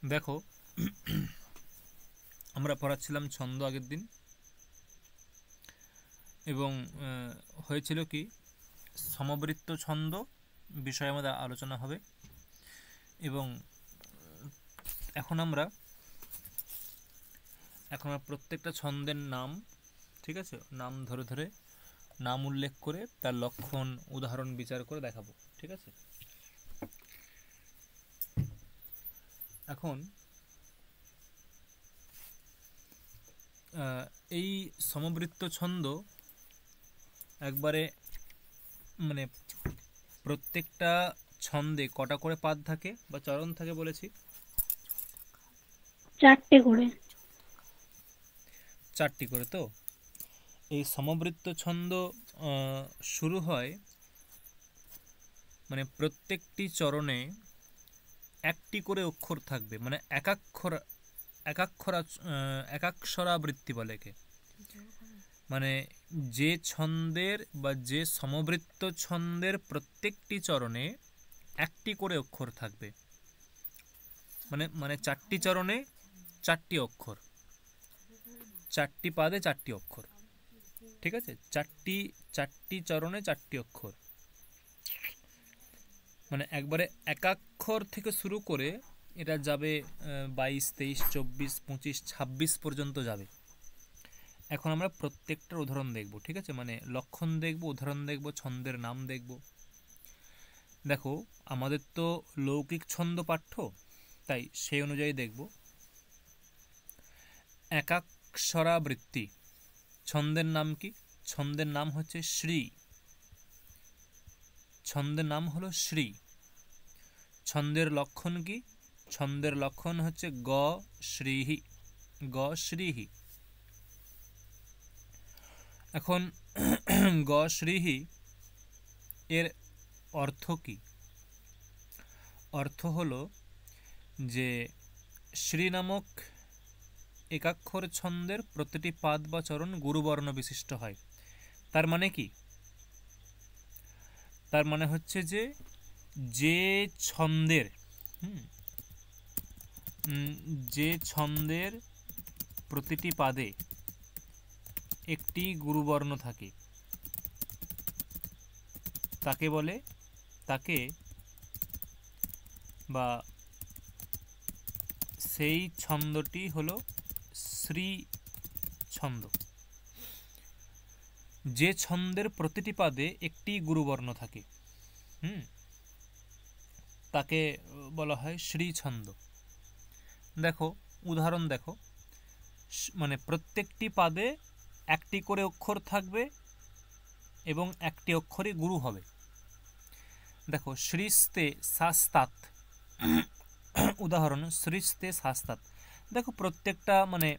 দেখো, আমরা পড়াচ্ছিলাম ছন্দ আগের দিন, এবং হয়েছিল কি সমবৃত্ত ছন্দ বিষয়ে আমাদের আলোচনা হবে। এবং এখন আমরা প্রত্যেকটা ছন্দের নাম, ঠিক আছে, নাম ধরে ধরে নাম উল্লেখ করে তার লক্ষণ উদাহরণ বিচার করে দেখাবো, ঠিক আছে। এখন এই সমবৃত্ত ছন্দ একবারে মানে প্রত্যেকটা ছন্দে কটা করে পাদ থাকে বা চরণ থাকে বলেছি? 4টে করে। 4টি করে। তো এই সমবৃত্ত ছন্দ শুরু হয় মানে প্রত্যেকটি চরণে একটি করে অক্ষর থাকবে, মানে একাক্ষরাবৃত্তি বলে একে। মানে যে ছন্দের বা যে সমবৃত্ত ছন্দের প্রত্যেকটি চরণে একটি করে অক্ষর থাকবে, মানে মানে 4টি চরণে 4টি অক্ষর, 4টি পাদে 4টি অক্ষর, ঠিক আছে। 4টি চরণে 4টি অক্ষর, মানে একবারে একাক্ষর থেকে শুরু করে এটা যাবে 22, 23, 24, 25, 26 পর্যন্ত যাবে। এখন আমরা প্রত্যেকটার উদাহরণ দেখব, ঠিক আছে, মানে লক্ষণ দেখব, উদাহরণ দেখব, ছন্দের নাম দেখব। দেখো, আমাদের তো লৌকিক ছন্দ পাঠ্য, তাই সেই অনুযায়ী দেখব। একাক্ষরাবৃত্তি ছন্দের নাম কি? ছন্দের নাম হচ্ছে শ্রী। ছন্দের নাম হলো শ্রী। ছন্দের লক্ষণ কি? ছন্দের লক্ষণ হচ্ছে গ শ্রীহি, গ শ্রীহি। এখন গ শ্রীহি এর অর্থ কি? অর্থ হলো যে শ্রী নামক একাক্ষর ছন্দের প্রতিটি পাদ বা চরণ গুরুবর্ণ বিশিষ্ট হয়। তার মানে কি? তার মানে হচ্ছে যে যে ছন্দের যে ছন্দের প্রতিটি পাদে একটি গুরুবর্ণ থাকে তাকে বলে, তাকে বা সেই ছন্দটি হলো শ্রী ছন্দ। যে ছন্দের প্রতিটি পাদে একটি গুরুবর্ণ থাকে তাকে বলা হয় শ্রী ছন্দ। দেখো, উদাহরণ দেখো, মানে প্রত্যেকটি পাদে একটি করে অক্ষর থাকবে এবং একটি অক্ষরই গুরু হবে। দেখো, শ্রীস্তে শাস্তাত, উদাহরণ শ্রীস্তে শাস্তাত। দেখো, প্রত্যেকটা মানে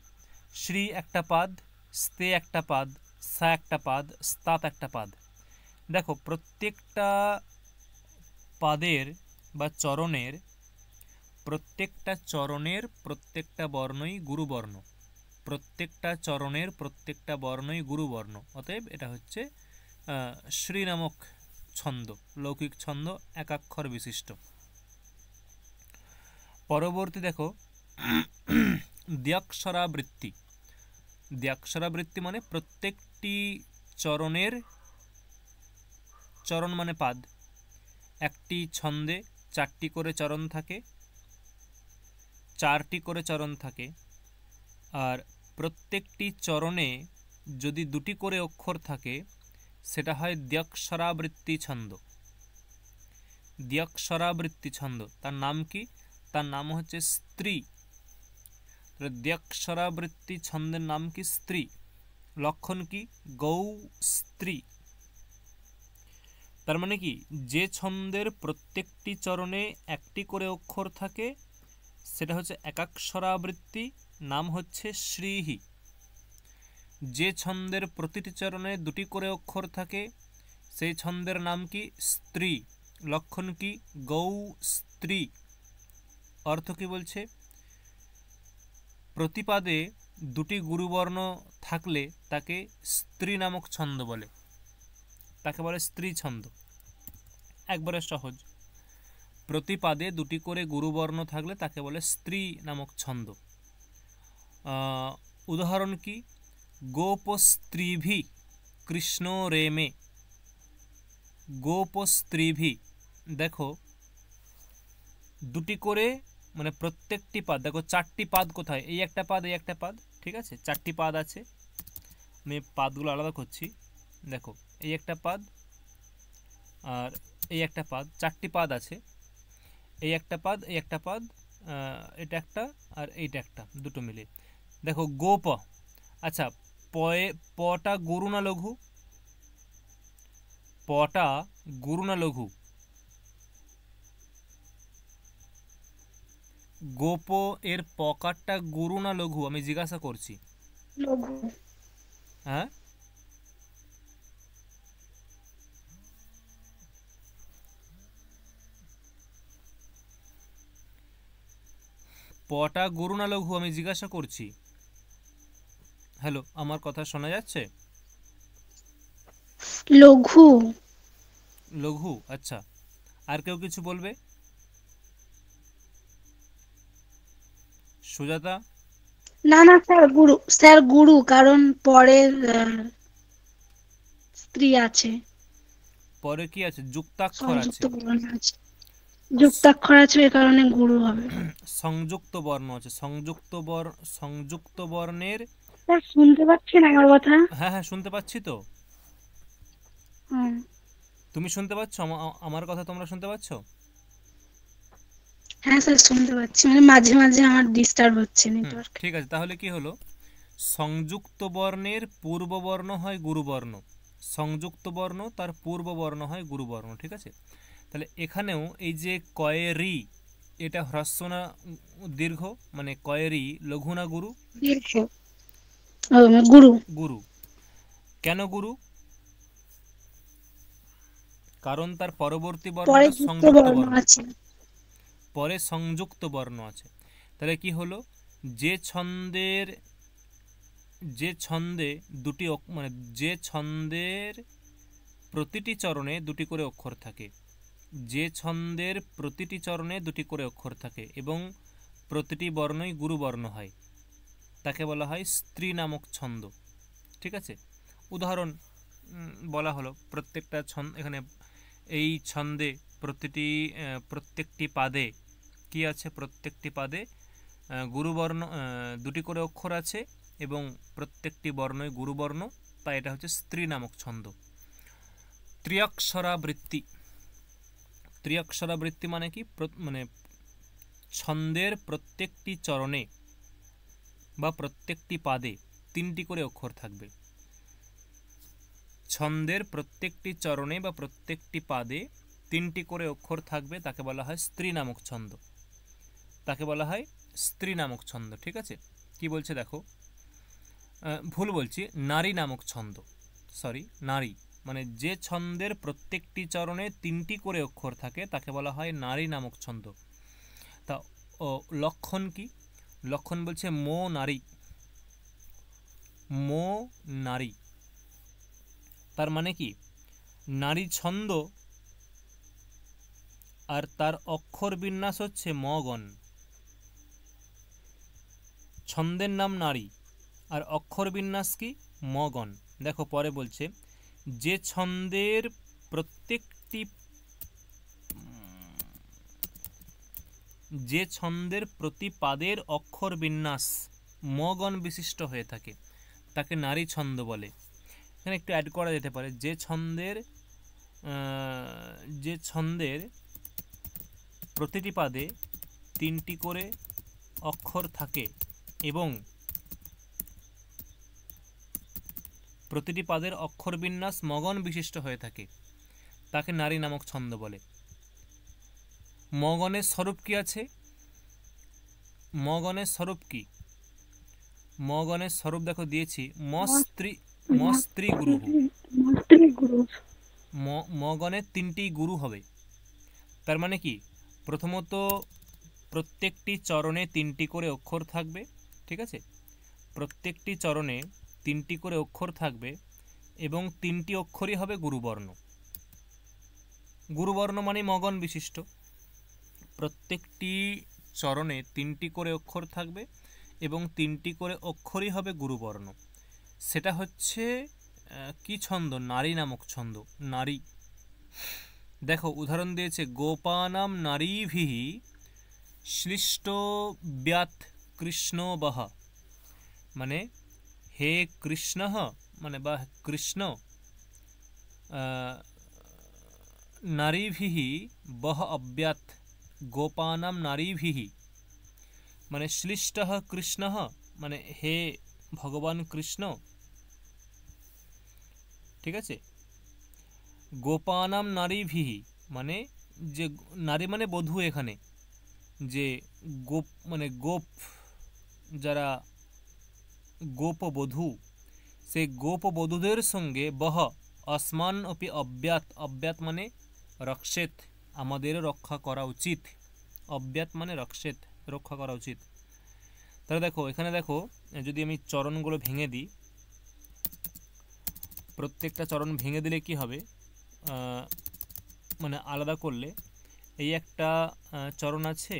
শ্রী একটা পাদ, স্তে একটা পাদ, সা একটা পাদ, স্তাত একটা পাদ। দেখো, প্রত্যেকটা পাদের বা চরণের প্রত্যেকটা বর্ণই গুরুবর্ণ। প্রত্যেকটা চরণের প্রত্যেকটা বর্ণই গুরুবর্ণ। অতএব এটা হচ্ছে শ্রী নামক ছন্দ, লৌকিক ছন্দ, একাক্ষর বিশিষ্ট। পরবর্তী দেখো, দ্ব্যক্ষরাবৃত্তি। দ্ব্যক্ষরাবৃত্তি মানে প্রত্যেকটি চরণের, চরণ মানে পাদ, একটি ছন্দে 4টি করে চরণ থাকে, 4টি করে চরণ থাকে, আর প্রত্যেকটি চরণে যদি 2টি করে অক্ষর থাকে সেটা হয় দ্ব্যক্ষরাবৃত্তি ছন্দ। দ্ব্যক্ষরাবৃত্তি ছন্দ, তার নাম কি? তার নাম হচ্ছে স্ত্রী। দ্ব্যক্ষরাবৃত্তি ছন্দের নাম কি? স্ত্রী। লক্ষণ কি? গৌ স্ত্রী। তার মানে কি, যে ছন্দের প্রত্যেকটি চরণে একটি করে অক্ষর থাকে সেটা হচ্ছে একাক্ষরাবৃত্তি, নাম হচ্ছে শ্রীহি। যে ছন্দের প্রতিটি চরণে 2টি করে অক্ষর থাকে সেই ছন্দের নাম কি? স্ত্রী। লক্ষণ কি? গৌ স্ত্রী। অর্থ কি বলছে? প্রতিপাদে 2টি গুরুবর্ণ থাকলে তাকে স্ত্রী নামক ছন্দ বলে, তাকে বলে স্ত্রী ছন্দ। একবারে সহজ। প্রতিপাদে দুটি করে গুরুবর্ণ থাকলে তাকে বলে স্ত্রী নামক ছন্দ। উদাহরণ কি? গোপস্ত্রীভি কৃষ্ণ রেমে। গোপস্ত্রীভি, দেখো দুটি করে মানে প্রত্যেকটি পাদ, দেখো চারটি পাদ কোথায়, এই একটা পাদ, এই একটা পাদ, ঠিক আছে, চারটি পাদ আছে। আমি পাদগুলো আলাদা করছি, দেখো এই একটা পাদ আর এই একটা পাদ, চারটি পাদ আছে। এই একটা পাদ, এই একটা পাদ, এটা একটা আর এইটা একটা, দুটো মিলে দেখো গোপ। আচ্ছা, পয়ে পটা গুরু না লঘু? পটা গুরু না লঘু? গোপ এর পকারটা গুরু না লঘু আমি জিজ্ঞাসা করছি। লঘু। হ্যাঁ, পটা গুরু না লঘু আমি জিজ্ঞাসা করছি। হ্যালো, আমার কথা শোনা যাচ্ছে? লঘু। লঘু, আচ্ছা। আর কেউ কিছু বলবে? সুজাতা? না না স্যার, গুরু। স্যার গুরু, কারণ পরে স্ত্রী আছে, পরে কি আছে? যুক্তাক্ষর সংযুক্ত আছে। বর্ণ আছে, যুক্তাক্ষর আছে, এ কারণে গুরু হবে। সংযুক্ত বর্ণ আছে। সংযুক্ত বর্ণের। স্যার শুনতে পাচ্ছেন আমার কথা? হ্যাঁ হ্যাঁ, শুনতে পাচ্ছি তো। হুম। তুমি শুনতে পাচ্ছ আমার কথা? তোমরা শুনতে পাচ্ছ? হ্যাঁ স্যার শুনতে পাচ্ছি, মানে মাঝে মাঝে আমার ডিস্টার্ব হচ্ছে নেটওয়ার্ক। ঠিক আছে, তাহলে কি হলো? সংযুক্ত বর্ণের পূর্ব বর্ণ হয় গুরুবর্ণ, সংযুক্ত বর্ণ তার পূর্ব বর্ণ হয় গুরুবর্ণ, ঠিক আছে। তাহলে এখানেও এই যে কয়েরি, এটা হ্রস্ব না দীর্ঘ? মানে কয়েরি লঘু না গুরু? গুরু। গুরু। কেন গুরু? কারণ তার পরবর্তী পরে বর্ণটা যুক্ত সংযুক্ত বর্ণ বর্ণ, আছে। পরে সংযুক্ত বর্ণ আছে। তাহলে কি হলো? যে ছন্দের দুটি মানে যে ছন্দের প্রতিটি চরণে দুটি করে অক্ষর থাকে, যে ছন্দের প্রতিটি চরণে দুটি করে অক্ষর থাকে এবং প্রতিটি বর্ণই গুরুবর্ণ হয়, তাকে বলা হয় স্ত্রী নামক ছন্দ, ঠিক আছে। উদাহরণ বলা হলো, প্রত্যেকটা ছন্দ এখানে এই ছন্দে প্রত্যেকটি পাদে কি আছে? প্রত্যেকটি পাদে গুরুবর্ণ, দুটি করে অক্ষর আছে এবং প্রত্যেকটি বর্ণই গুরুবর্ণ, তাই এটা হচ্ছে স্ত্রী নামক ছন্দ। ত্রিঅক্ষরাবৃত্তি। ত্রিঅক্ষরাবৃত্তি মানে কি? মানে ছন্দের প্রত্যেকটি চরণে বা প্রত্যেকটি পাদে তিনটি করে অক্ষর থাকবে। ছন্দের প্রত্যেকটি চরণে বা প্রত্যেকটি পাদে তিনটি করে অক্ষর থাকবে, তাকে বলা হয় স্ত্রী নামক ছন্দ, তাকে বলা হয় স্ত্রী নামক ছন্দ, ঠিক আছে। কি বলছে দেখো, ভুল বলছি, নারী নামক ছন্দ, সরি, নারী। মানে যে ছন্দের প্রত্যেকটি চরণে তিনটি করে অক্ষর থাকে তাকে বলা হয় নারী নামক ছন্দ। তা লক্ষণ কি? লক্ষণ বলছে মো নারী, মো নারী। তার মানে কি? নারী ছন্দ আর তার অক্ষর বিন্যাস হচ্ছে মগণ। ছন্দের নাম নারী আর অক্ষর বিন্যাস কি? মগণ। দেখো পরে বলছে, যে ছন্দের প্রতি পাদের অক্ষর বিন্যাস মগণ বিশিষ্ট হয়ে থাকে তাকে নারী ছন্দ বলে। এখানে একটু অ্যাড করা যেতে পারে, যে ছন্দের প্রতিটি পাদে তিনটি করে অক্ষর থাকে এবং প্রতিটি পাদের অক্ষর বিন্যাস মগন বিশিষ্ট হয়ে থাকে তাকে নারী নামক ছন্দ বলে। মগনের স্বরূপ কি আছে? মগনের স্বরূপ কি? মগনের স্বরূপ দেখো দিয়েছি, মস্ত্রী গুরুহু। মগনের তিনটি গুরু হবে। তার মানে কি? প্রথমত প্রত্যেকটি চরণে তিনটি করে অক্ষর থাকবে, ঠিক আছে। প্রত্যেকটি চরণে তিনটি করে অক্ষর থাকবে এবং তিনটি অক্ষরই হবে গুরুবর্ণ। গুরুবর্ণ মানে মগন বিশিষ্ট। প্রত্যেকটি চরণে 3টি করে অক্ষর থাকবে এবং 3টি করে অক্ষরই হবে গুরুবর্ণ। সেটা হচ্ছে কি ছন্দ? নারী নামক ছন্দ। নারী। দেখো উদাহরণ দিয়েছে, গোপানাম নারীভিঃ শ্লিষ্ট ব্যাত কৃষ্ণ বহ, মানে হে কৃষ্ণ, মানে বা কৃষ্ণ, নারীভিঃ বহ অব্যাত গোপানাম নারীভিঃ, মানে শ্লিষ্ট কৃষ্ণ, মানে হে ভগবান কৃষ্ণ। ঠিক আছে, গোপানাম নারীভিঃ মানে যে নারী মানে বধূ, এখানে যে গোপ মানে গোপ, যারা গোপবধূ, সেই গোপবধূদের সঙ্গে বহ আসমান অপি অব্যাত, অব্যাত মানে রক্ষেত, আমাদের রক্ষা করা উচিত। অব্যাত মানে রক্ষেত, রক্ষা করা উচিত। তাহলে দেখো এখানে দেখো, যদি আমি চরণগুলো ভেঙে দিই, প্রত্যেকটা চরণ ভেঙে দিলে কি হবে, মানে আলাদা করলে, এই একটা চরণ আছে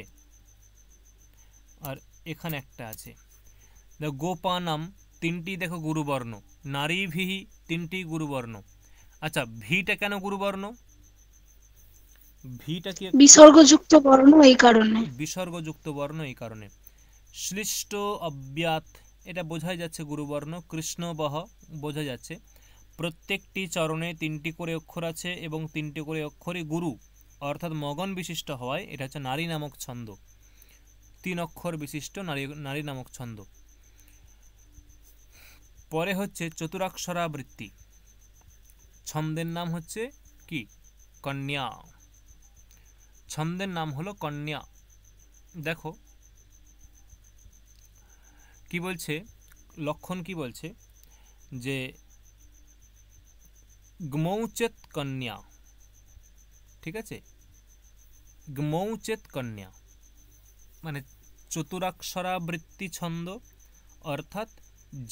আর এখানে একটা আছে। দেখো গোপানাম 3টি দেখো গুরুবর্ণ, নারীভিঃ 3টি গুরুবর্ণ। আচ্ছা ভিটা কেন গুরুবর্ণ? ভিটা কি? বিসর্গযুক্ত বর্ণ, এই কারণে। বিসর্গযুক্ত বর্ণ, এই কারণে। শ্লিষ্ট অব্যাত, এটা বোঝাই যাচ্ছে গুরুবর্ণ। কৃষ্ণ বহ বোঝা যাচ্ছে। প্রত্যেকটি চরণে 3টি করে অক্ষর আছে এবং 3টি করে অক্ষরই গুরু, অর্থাৎ মগন বিশিষ্ট হওয়ায় এটা হচ্ছে নারী নামক ছন্দ। 3 অক্ষর বিশিষ্ট নারী নামক ছন্দ। পরে হচ্ছে চতুরাক্ষরাবৃত্তি। ছন্দের নাম হচ্ছে কি? কন্যা। ছন্দের নাম হলো কন্যা। দেখো কি বলছে, লক্ষণ কি বলছে, যে গ্মৌচেত কন্যা। ঠিক আছে, গ্মৌচেত কন্যা মানে চতুরাক্ষরাবৃত্তি ছন্দ, অর্থাৎ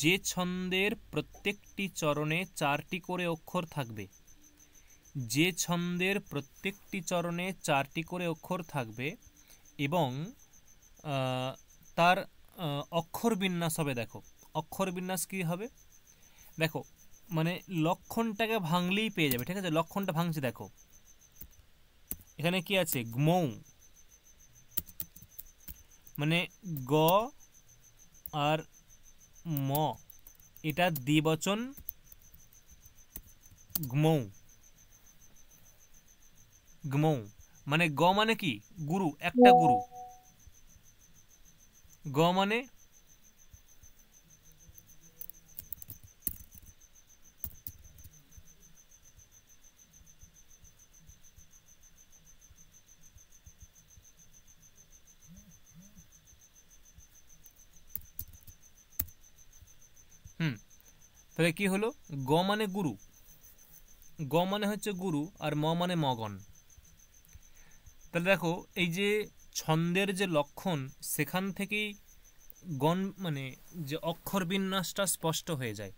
যে ছন্দের প্রত্যেকটি চরণে 4টি করে অক্ষর থাকবে, যে ছন্দের প্রত্যেকটি চরণে 4টি করে অক্ষর থাকবে এবং তার অক্ষর বিন্যাস হবে। দেখো অক্ষর বিন্যাস কি হবে, দেখো মানে লক্ষণটাকে ভাঙলেই পেয়ে যাবে। ঠিক আছে, লক্ষণটা ভাঙছে, দেখো এখানে কি আছে, গ্মৌ, মানে গ আর ম, এটা দ্বিবচন গ্মৌ। গ্মৌ মানে গ মানে কি? গুরু, একটা গুরু। গ মানে তাহলে কি হলো, গ মানে গুরু, গ মানে হচ্ছে গুরু, আর ম মানে মগন। তাহলে দেখো এই যে ছন্দের যে লক্ষণ, সেখান থেকেই গণ মানে যে অক্ষর বিন্যাসটা স্পষ্ট হয়ে যায়।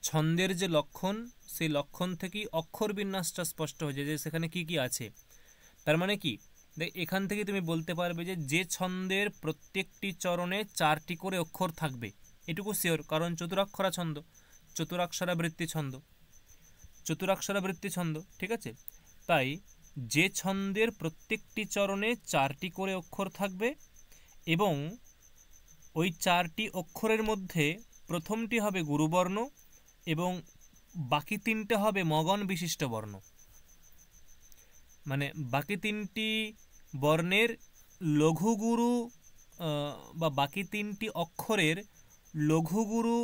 ছন্দের যে লক্ষণ, সেই লক্ষণ থেকেই অক্ষর বিন্যাসটা স্পষ্ট হয়ে যায় যে সেখানে কি কি আছে। তার মানে কি, এখান থেকে তুমি বলতে পারবে যে যে ছন্দের প্রত্যেকটি চরণে 4টি করে অক্ষর থাকবে, এটুকু শিওর, কারণ চতুরাক্ষরা ছন্দ, চতুরাক্ষরাবৃত্তি ছন্দ, চতুরাক্ষরাবৃত্তি ছন্দ। ঠিক আছে, তাই যে ছন্দের প্রত্যেকটি চরণে 4টি করে অক্ষর থাকবে এবং ওই 4টি অক্ষরের মধ্যে প্রথমটি হবে গুরুবর্ণ এবং বাকি 3টে হবে মগন বিশিষ্ট বর্ণ, মানে বাকি 3টি বর্ণের লঘুগুরু বা বাকি 3টি অক্ষরের লঘুগুরু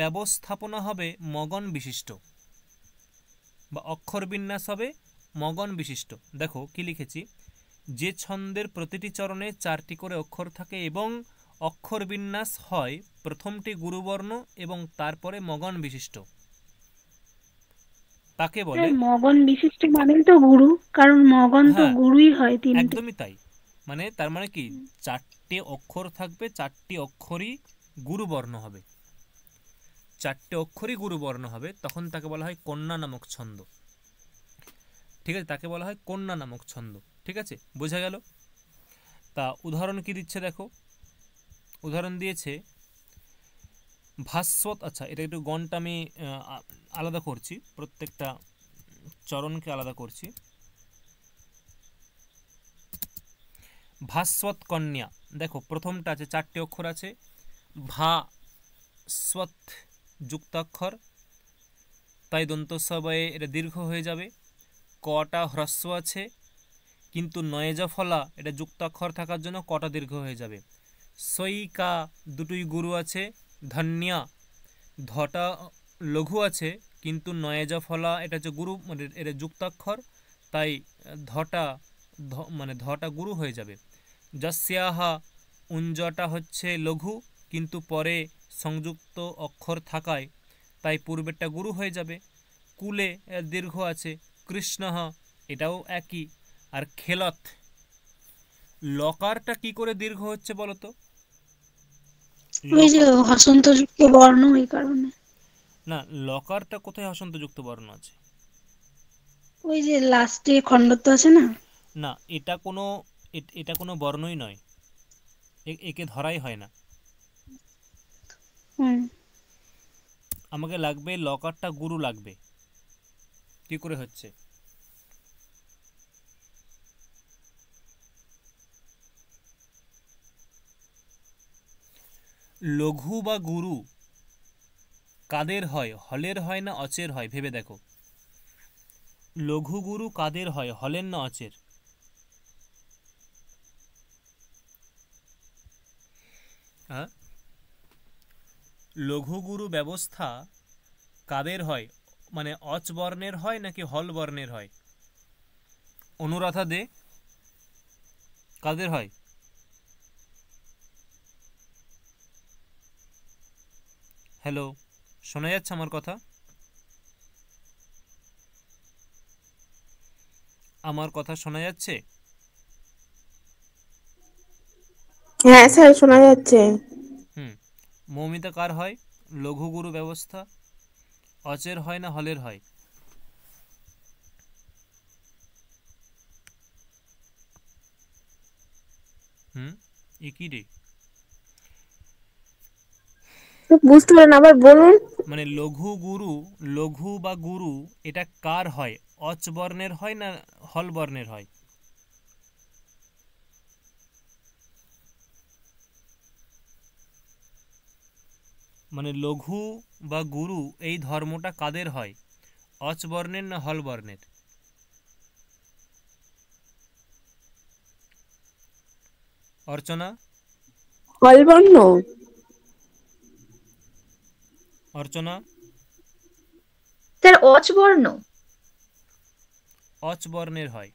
ব্যবস্থাপনা হবে মগন বিশিষ্ট, বা অক্ষর বিন্যাস হবে মগন বিশিষ্ট। দেখো কি লিখেছি, যে ছন্দের প্রতিটি চরণে 4টি করে অক্ষর থাকে এবং অক্ষর বিন্যাস হয় প্রথমটি গুরুবর্ণ এবং তারপরে মগন বিশিষ্ট, তাকে বলে। মগন বিশিষ্ট মানেই তো গুরু, কারণ মগন তো হ্যাঁ গুরুই হয় 3টে। একদমই তাই, মানে তার মানে কি 4টে অক্ষর থাকবে, 4টি অক্ষরই গুরুবর্ণ হবে, 4টে অক্ষরই গুরুবর্ণ হবে, তখন তাকে বলা হয় কন্যা নামক ছন্দ। ঠিক আছে, তাকে বলা হয় কন্যা নামক ছন্দ। ঠিক আছে, বোঝা গেল? তা উদাহরণ কি দিচ্ছে দেখো, উদাহরণ দিয়েছে ভাস্বত। আচ্ছা, এটা একটু গণটা আমি আলাদা করছি, প্রত্যেকটা চরণকে আলাদা করছি। ভাস্বত কন্যা, দেখো প্রথমটা আছে, 4টে অক্ষর আছে, ভা স্বত যুক্তাক্ষর, তাই দন্তস্বয়ে এটা দীর্ঘ হয়ে যাবে। কটা হ্রস্ব আছে, কিন্তু নয়েজা ফলা এটা যুক্তাক্ষর থাকার জন্য কটা দীর্ঘ হয়ে যাবে। সৈকা দুটোই গুরু আছে, ধন্যা ধটা লঘু আছে, কিন্তু নয়েজা ফলা এটা হচ্ছে গুরু, মানে এটা যুক্তাক্ষর, তাই ধটা মানে ধটা গুরু হয়ে যাবে। যস্যাহা উঞ্জটা হচ্ছে লঘু, কিন্তু পরে সংযুক্ত অক্ষর থাকায় তাই পূর্বেরটা গুরু হয়ে যাবে। কুলে দীর্ঘ আছে, কৃষ্ণহ এটাও একই। আর খেলত, লকারটা কি করে দীর্ঘ হচ্ছে বলো তো? ওই যে হসন্তযুক্ত বর্ণ, ওই কারণে। না, লকারটা কোথায় হসন্তযুক্ত বর্ণ আছে? ওই যে লাস্টে খণ্ডত্ব আছে না। না, এটা কোনো এটা কোনো বর্ণই নয়, একে ধরাই হয় না। হুম। আমাকে লাগবে লকারটা গুরু লাগবে। কি করে হচ্ছে? লঘু বা গুরু কাদের হয়, হলের হয় না অচের হয়? ভেবে দেখো, লঘু গুরু কাদের হয়, হলের না অচের? হ্যাঁ, লঘু গুরু ব্যবস্থা কাদের হয়, মানে অচ বর্ণের হয় নাকি হল বর্ণের হয়? অনুরাধা দে, কাদের হয়? হ্যালো, শোনা যাচ্ছে আমার কথা? আমার কথা শোনা যাচ্ছে? হ্যাঁ স্যার, শোনা যাচ্ছে। হুম, মৌমিতা কার হয়? লঘু গুরু ব্যবস্থা অচের হয় না হলের হয়? হুম, একই রে। বুঝতে পারেন, আবার বলুন। মানে লঘু গুরু, লঘু বা গুরু এটা কার হয়, অচ বর্ণের হয় না হল বর্ণের হয়? মানে লঘু বা গুরু এই ধর্মটা কাদের হয়, অচ বর্ণের না হল বর্ণের? অর্চনা, হলবর্ণ। অর্চনা, স্যার অচ বর্ণ। অচ বর্ণের হয়।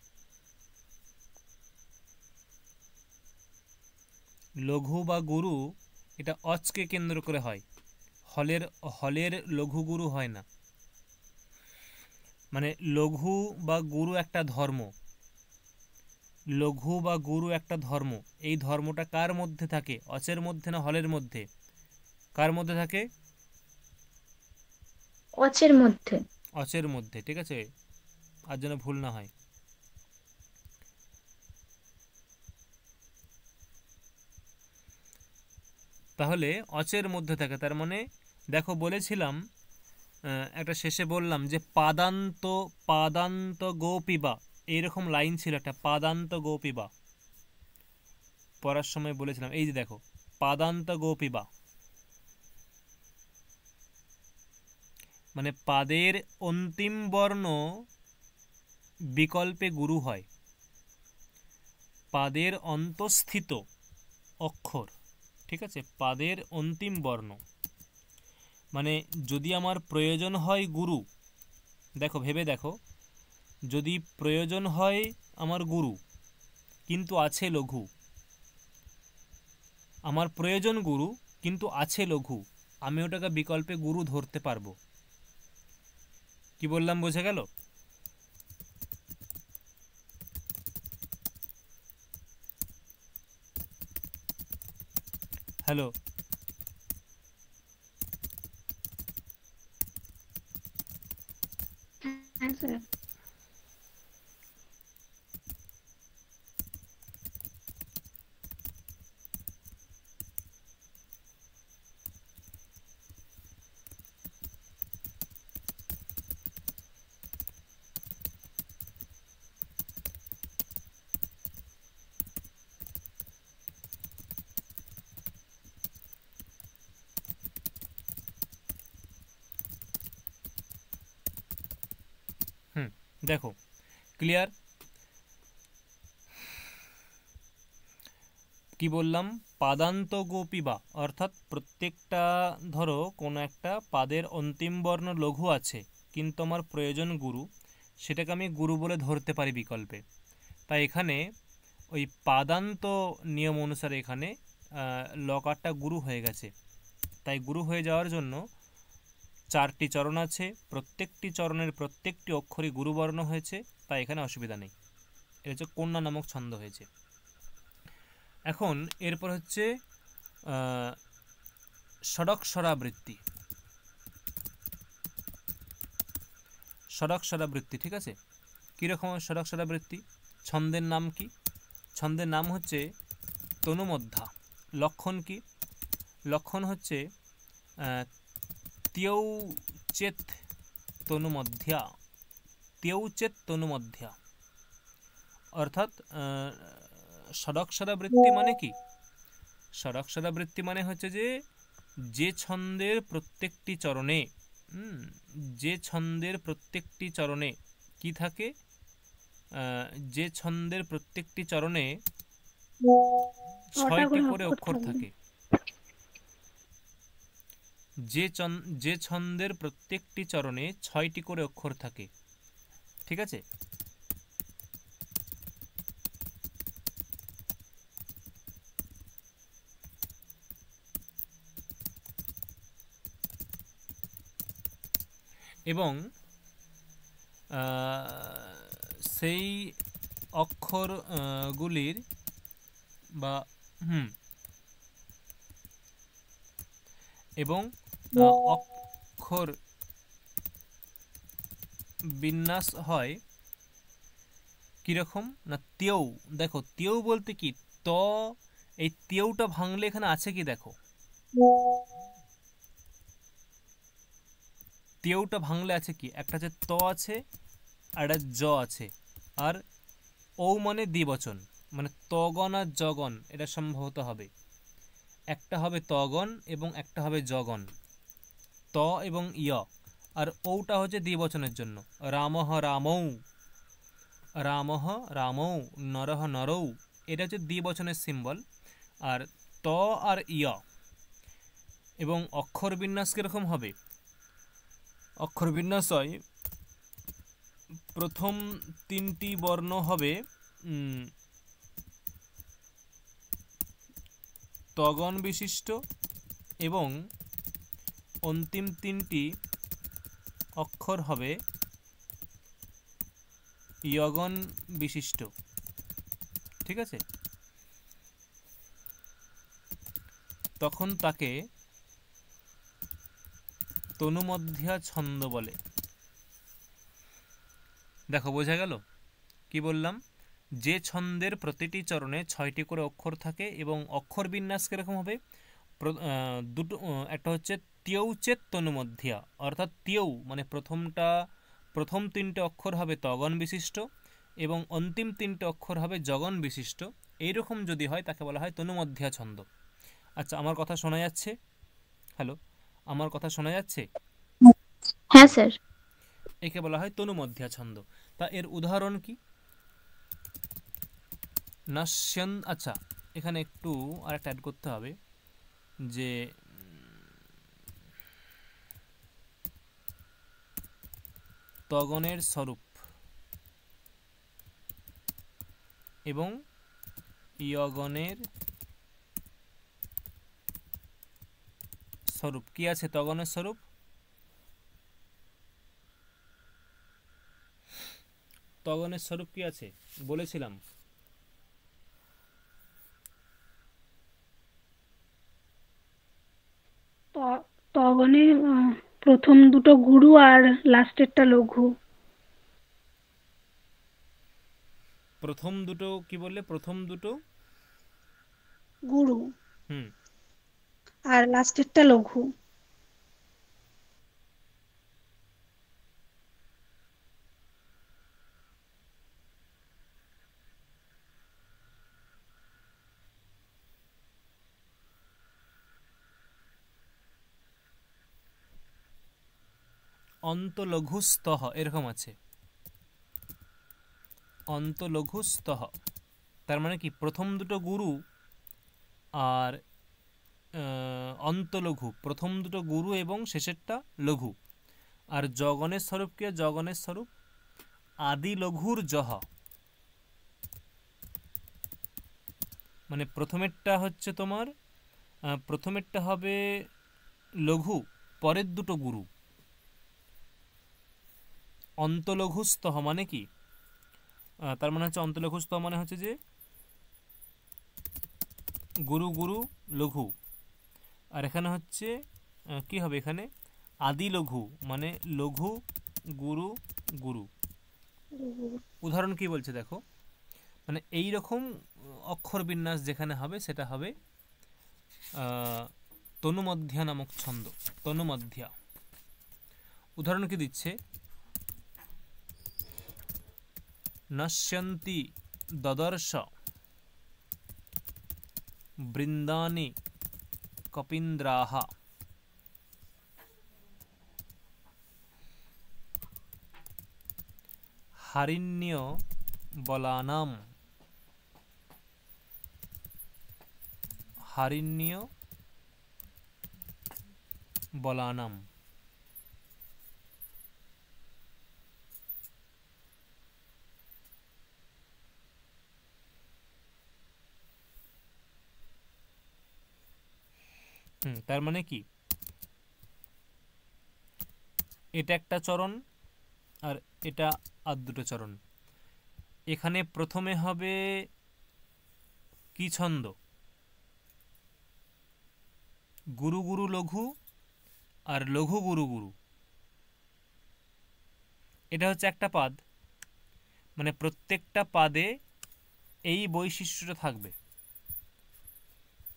লঘু বা গুরু এটা অচকে কেন্দ্র করে হয়, হলের হলের লঘু গুরু হয় না। মানে লঘু বা গুরু একটা ধর্ম, লঘু বা গুরু একটা ধর্ম, এই ধর্মটা কার মধ্যে থাকে, অচের মধ্যে না হলের মধ্যে? কার মধ্যে থাকে? অচের মধ্যে। অচের মধ্যে, ঠিক আছে, আর যেন ভুল না হয়। তাহলে অচের মধ্যে থাকে, তার মানে দেখো বলেছিলাম, একটা শেষে বললাম যে পাদান্ত পাদান্ত গোপিবা, এইরকম লাইন ছিল একটা, পাদান্ত গোপিবা পড়ার সময় বলেছিলাম। এই যে দেখো, পাদান্ত গোপিবা মানে পাদের অন্তিম বর্ণ বিকল্পে গুরু হয়, পাদের অন্তঃস্থিত অক্ষর, ঠিক আছে, পাদের অন্তিম বর্ণ। মানে যদি আমার প্রয়োজন হয় গুরু, দেখো ভেবে দেখো, যদি প্রয়োজন হয় আমার গুরু কিন্তু আছে লঘু, আমার প্রয়োজন গুরু কিন্তু আছে লঘু, আমি ওটাকে বিকল্পে গুরু ধরতে পারবো। কি বললাম, বোঝা গেল? হ্যালো, হ্যাঁ স্যার। দেখো ক্লিয়ার? কি বললাম? পাদান্ত গোপিবা, অর্থাৎ প্রত্যেকটা, ধরো কোনো একটা পাদের অন্তিম বর্ণ লঘু আছে কিন্তু আমার প্রয়োজন গুরু, সেটাকে আমি গুরু বলে ধরতে পারি বিকল্পে। তাই এখানে ওই পাদান্ত নিয়ম অনুসারে এখানে লকারটা গুরু হয়ে গেছে। তাই গুরু হয়ে যাওয়ার জন্য 4টি চরণ আছে, প্রত্যেকটি চরণের প্রত্যেকটি অক্ষরই গুরুবর্ণ হয়েছে, তাই এখানে অসুবিধা নেই। এটা হচ্ছে কন্যা নামক ছন্দ হয়েছে। এখন এরপর হচ্ছে ষড়ক্ষরাবৃত্তি। ষড়ক্ষরাবৃত্তি, ঠিক আছে? কীরকম ষড়ক্ষরাবৃত্তি? ছন্দের নাম কি? ছন্দের নাম হচ্ছে তনুমধ্যা। লক্ষণ কি? লক্ষণ হচ্ছে তিয়ৌ চেত তনুমধ্যা, তিয়ৌ চেত তনুমধ্যা। অর্থাৎ ষড়ক্ষরাবৃত্তি মানে কি? ষড়ক্ষরাবৃত্তি মানে হচ্ছে যে ছন্দের প্রত্যেকটি চরণে, যে ছন্দের প্রত্যেকটি চরণে কি থাকে? যে ছন্দের প্রত্যেকটি চরণে 6টি করে অক্ষর থাকে। যে ছন্দের প্রত্যেকটি চরণে 6টি করে অক্ষর থাকে, ঠিক আছে? এবং সেই অক্ষরগুলির বা এবং অক্ষর বিন্যাস হয় কিরকম না? তিয়ৌ। দেখো তিয়ৌ বলতে কি? ত, এই তিয়ৌটা ভাঙলে এখানে আছে কি? দেখো তিয়ৌটা ভাঙলে আছে কি? একটা হচ্ছে ত আছে আর একটা জ আছে, আর ও মানে দ্বিবচন, মানে তগণ আর জগণ, এটা সম্ভবত হবে। একটা হবে তগণ এবং একটা হবে জগণ, ত এবং ইয়। আর ওটা হচ্ছে দ্বিবচনের জন্য, রামহ রামৌ, রামহ রামৌ, নরহ নরৌ, এটা হচ্ছে দ্বিবচনের সিম্বল। আর ত আর ইয়। এবং অক্ষর বিন্যাস কীরকম হবে? অক্ষর বিন্যাস হয়, প্রথম 3টি বর্ণ হবে তগণ বিশিষ্ট এবং অন্তিম 3টি অক্ষর হবে ইয়গণ বিশিষ্ট, ঠিক আছে? তখন তাকে তনুমধ্যা ছন্দ বলে। দেখো বোঝা গেল কি বললাম? যে ছন্দের প্রতিটি চরণে 6টি করে অক্ষর থাকে এবং অক্ষর বিন্যাস কিরকম হবে? দুটো, একটা হচ্ছে তিয়ৌ চেত তনুমধ্যা, অর্থাৎ তিয়ৌ মানে প্রথম 3টে অক্ষর হবে তগণ বিশিষ্ট এবং অন্তিম 3টে অক্ষর হবে জগণ বিশিষ্ট। এইরকম যদি হয় তাকে বলা হয় তনুমধ্যা ছন্দ। আচ্ছা, আমার কথা শোনা যাচ্ছে? হ্যালো, আমার কথা শোনা যাচ্ছে? হ্যাঁ স্যার। একে বলা হয় তনুমধ্যা ছন্দ। তা এর উদাহরণ কি? নাস্যন। আচ্ছা, এখানে একটু আরেকটা অ্যাড করতে হবে যে তগণের স্বরূপ এবং ইয়গণের স্বরূপ কি আছে? তগণের স্বরূপ, তগণের স্বরূপ কি আছে বলেছিলাম? তগণে প্রথম দুটো গুরু আর লাস্টেরটা লঘু। প্রথম দুটো কি বললে? প্রথম দুটো গুরু হুম আর লাস্টেরটা লঘু। অন্তলঘুস্তহ এরকম আছে। অন্তলঘুস্তহ। তার মানে কি প্রথম দুটো গুরু আর অন্তলঘু, প্রথম দুটো গুরু এবং শেষেরটা লঘু। আর জগনের স্বরূপ কি? জগনের স্বরূপ আদি লঘুর জহ, মানে প্রথমেরটা হচ্ছে তোমার প্রথমেরটা হবে লঘু, পরের দুটো গুরু। অন্তলঘুস্তহ মানে কি? তার মানে হচ্ছে অন্তলঘুস্তহ মানে হচ্ছে যে গুরু গুরু লঘু। আর এখানে হচ্ছে কি হবে? এখানে আদি লঘু মানে লঘু গুরু গুরু। উদাহরণ কি বলছে দেখো, মানে এই রকম অক্ষর বিন্যাস যেখানে হবে সেটা হবে তনুমধ্যা নামক ছন্দ। তনুমধ্যা। উদাহরণ কি দিচ্ছে? নশ্যন্তি দদর্শ বৃন্দানি কপিন্দ্রাহ। হারিণ্য বলানাম। হারিণ্য বলানাম। তার মানে কি এটা একটা চরণ আর এটা আর দুটো চরণ। এখানে প্রথমে হবে কি ছন্দ? গুরু গুরু লঘু আর লঘু গুরু গুরু। এটা হচ্ছে একটা পাদ, মানে প্রত্যেকটা পাদে এই বৈশিষ্ট্যটা থাকবে,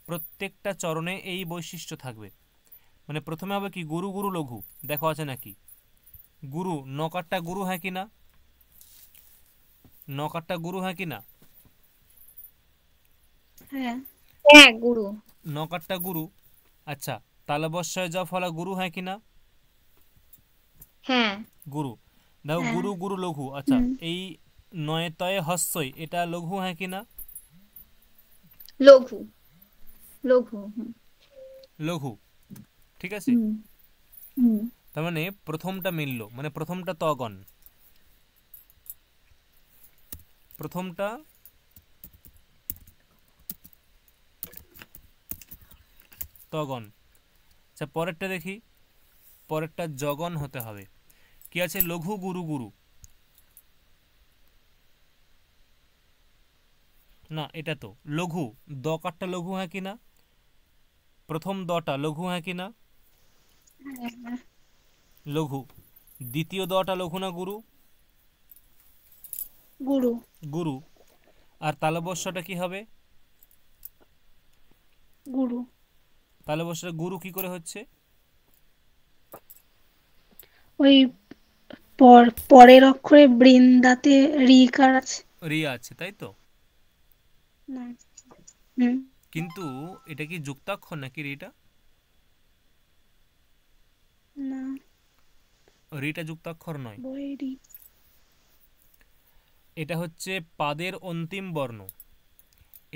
প্রত্যেকটা চরণে এই বৈশিষ্ট্য থাকবে। মানে প্রথমে হবে কি গুরু গুরু লঘু, দেখো আছে নাকি? গুরু নকারটা গুরু হয় কি না? নকারটা গুরু হয় কি না? হ্যাঁ হ্যাঁ গুরু। নকারটা গুরু। আচ্ছা, তালবস্যয় জ ফলা গুরু হয় কি না? হ্যাঁ গুরু। দেখো হ্যাঁ গুরু গুরু লঘু। আচ্ছা, হুম এই নয় তয়ে হস্যই এটা লঘু হয় কি না? লঘু। লঘু। লঘু। ঠিক আছে, হুম হুম তার মানে প্রথমটা মিলল, মানে প্রথমটা তগণ, প্রথমটা তগণ। আচ্ছা, পরেরটা দেখি, পরেরটা জগন হতে হবে। কি আছে? লঘু গুরু গুরু। না, এটা তো লঘু। দকারটা লঘু হয় কি না? প্রথম দটা লঘু হয় কি না? হ্যাঁ, লঘু। দ্বিতীয় দটা লঘু না গুরু? গুরু গুরু। আর তালবস্যটা কি হবে? গুরু তালবস্যটা গুরু কি করে হচ্ছে? ওই পরের অক্ষরে বৃন্দাতে রিকার আছে রিয়া আছে, তাই তো? না। হুম কিন্তু এটা কি যুক্তাক্ষর নাকি রিটা? না রিটা যুক্তাক্ষর নয়, বৈরি এটা হচ্ছে পাদের অন্তিম বর্ণ।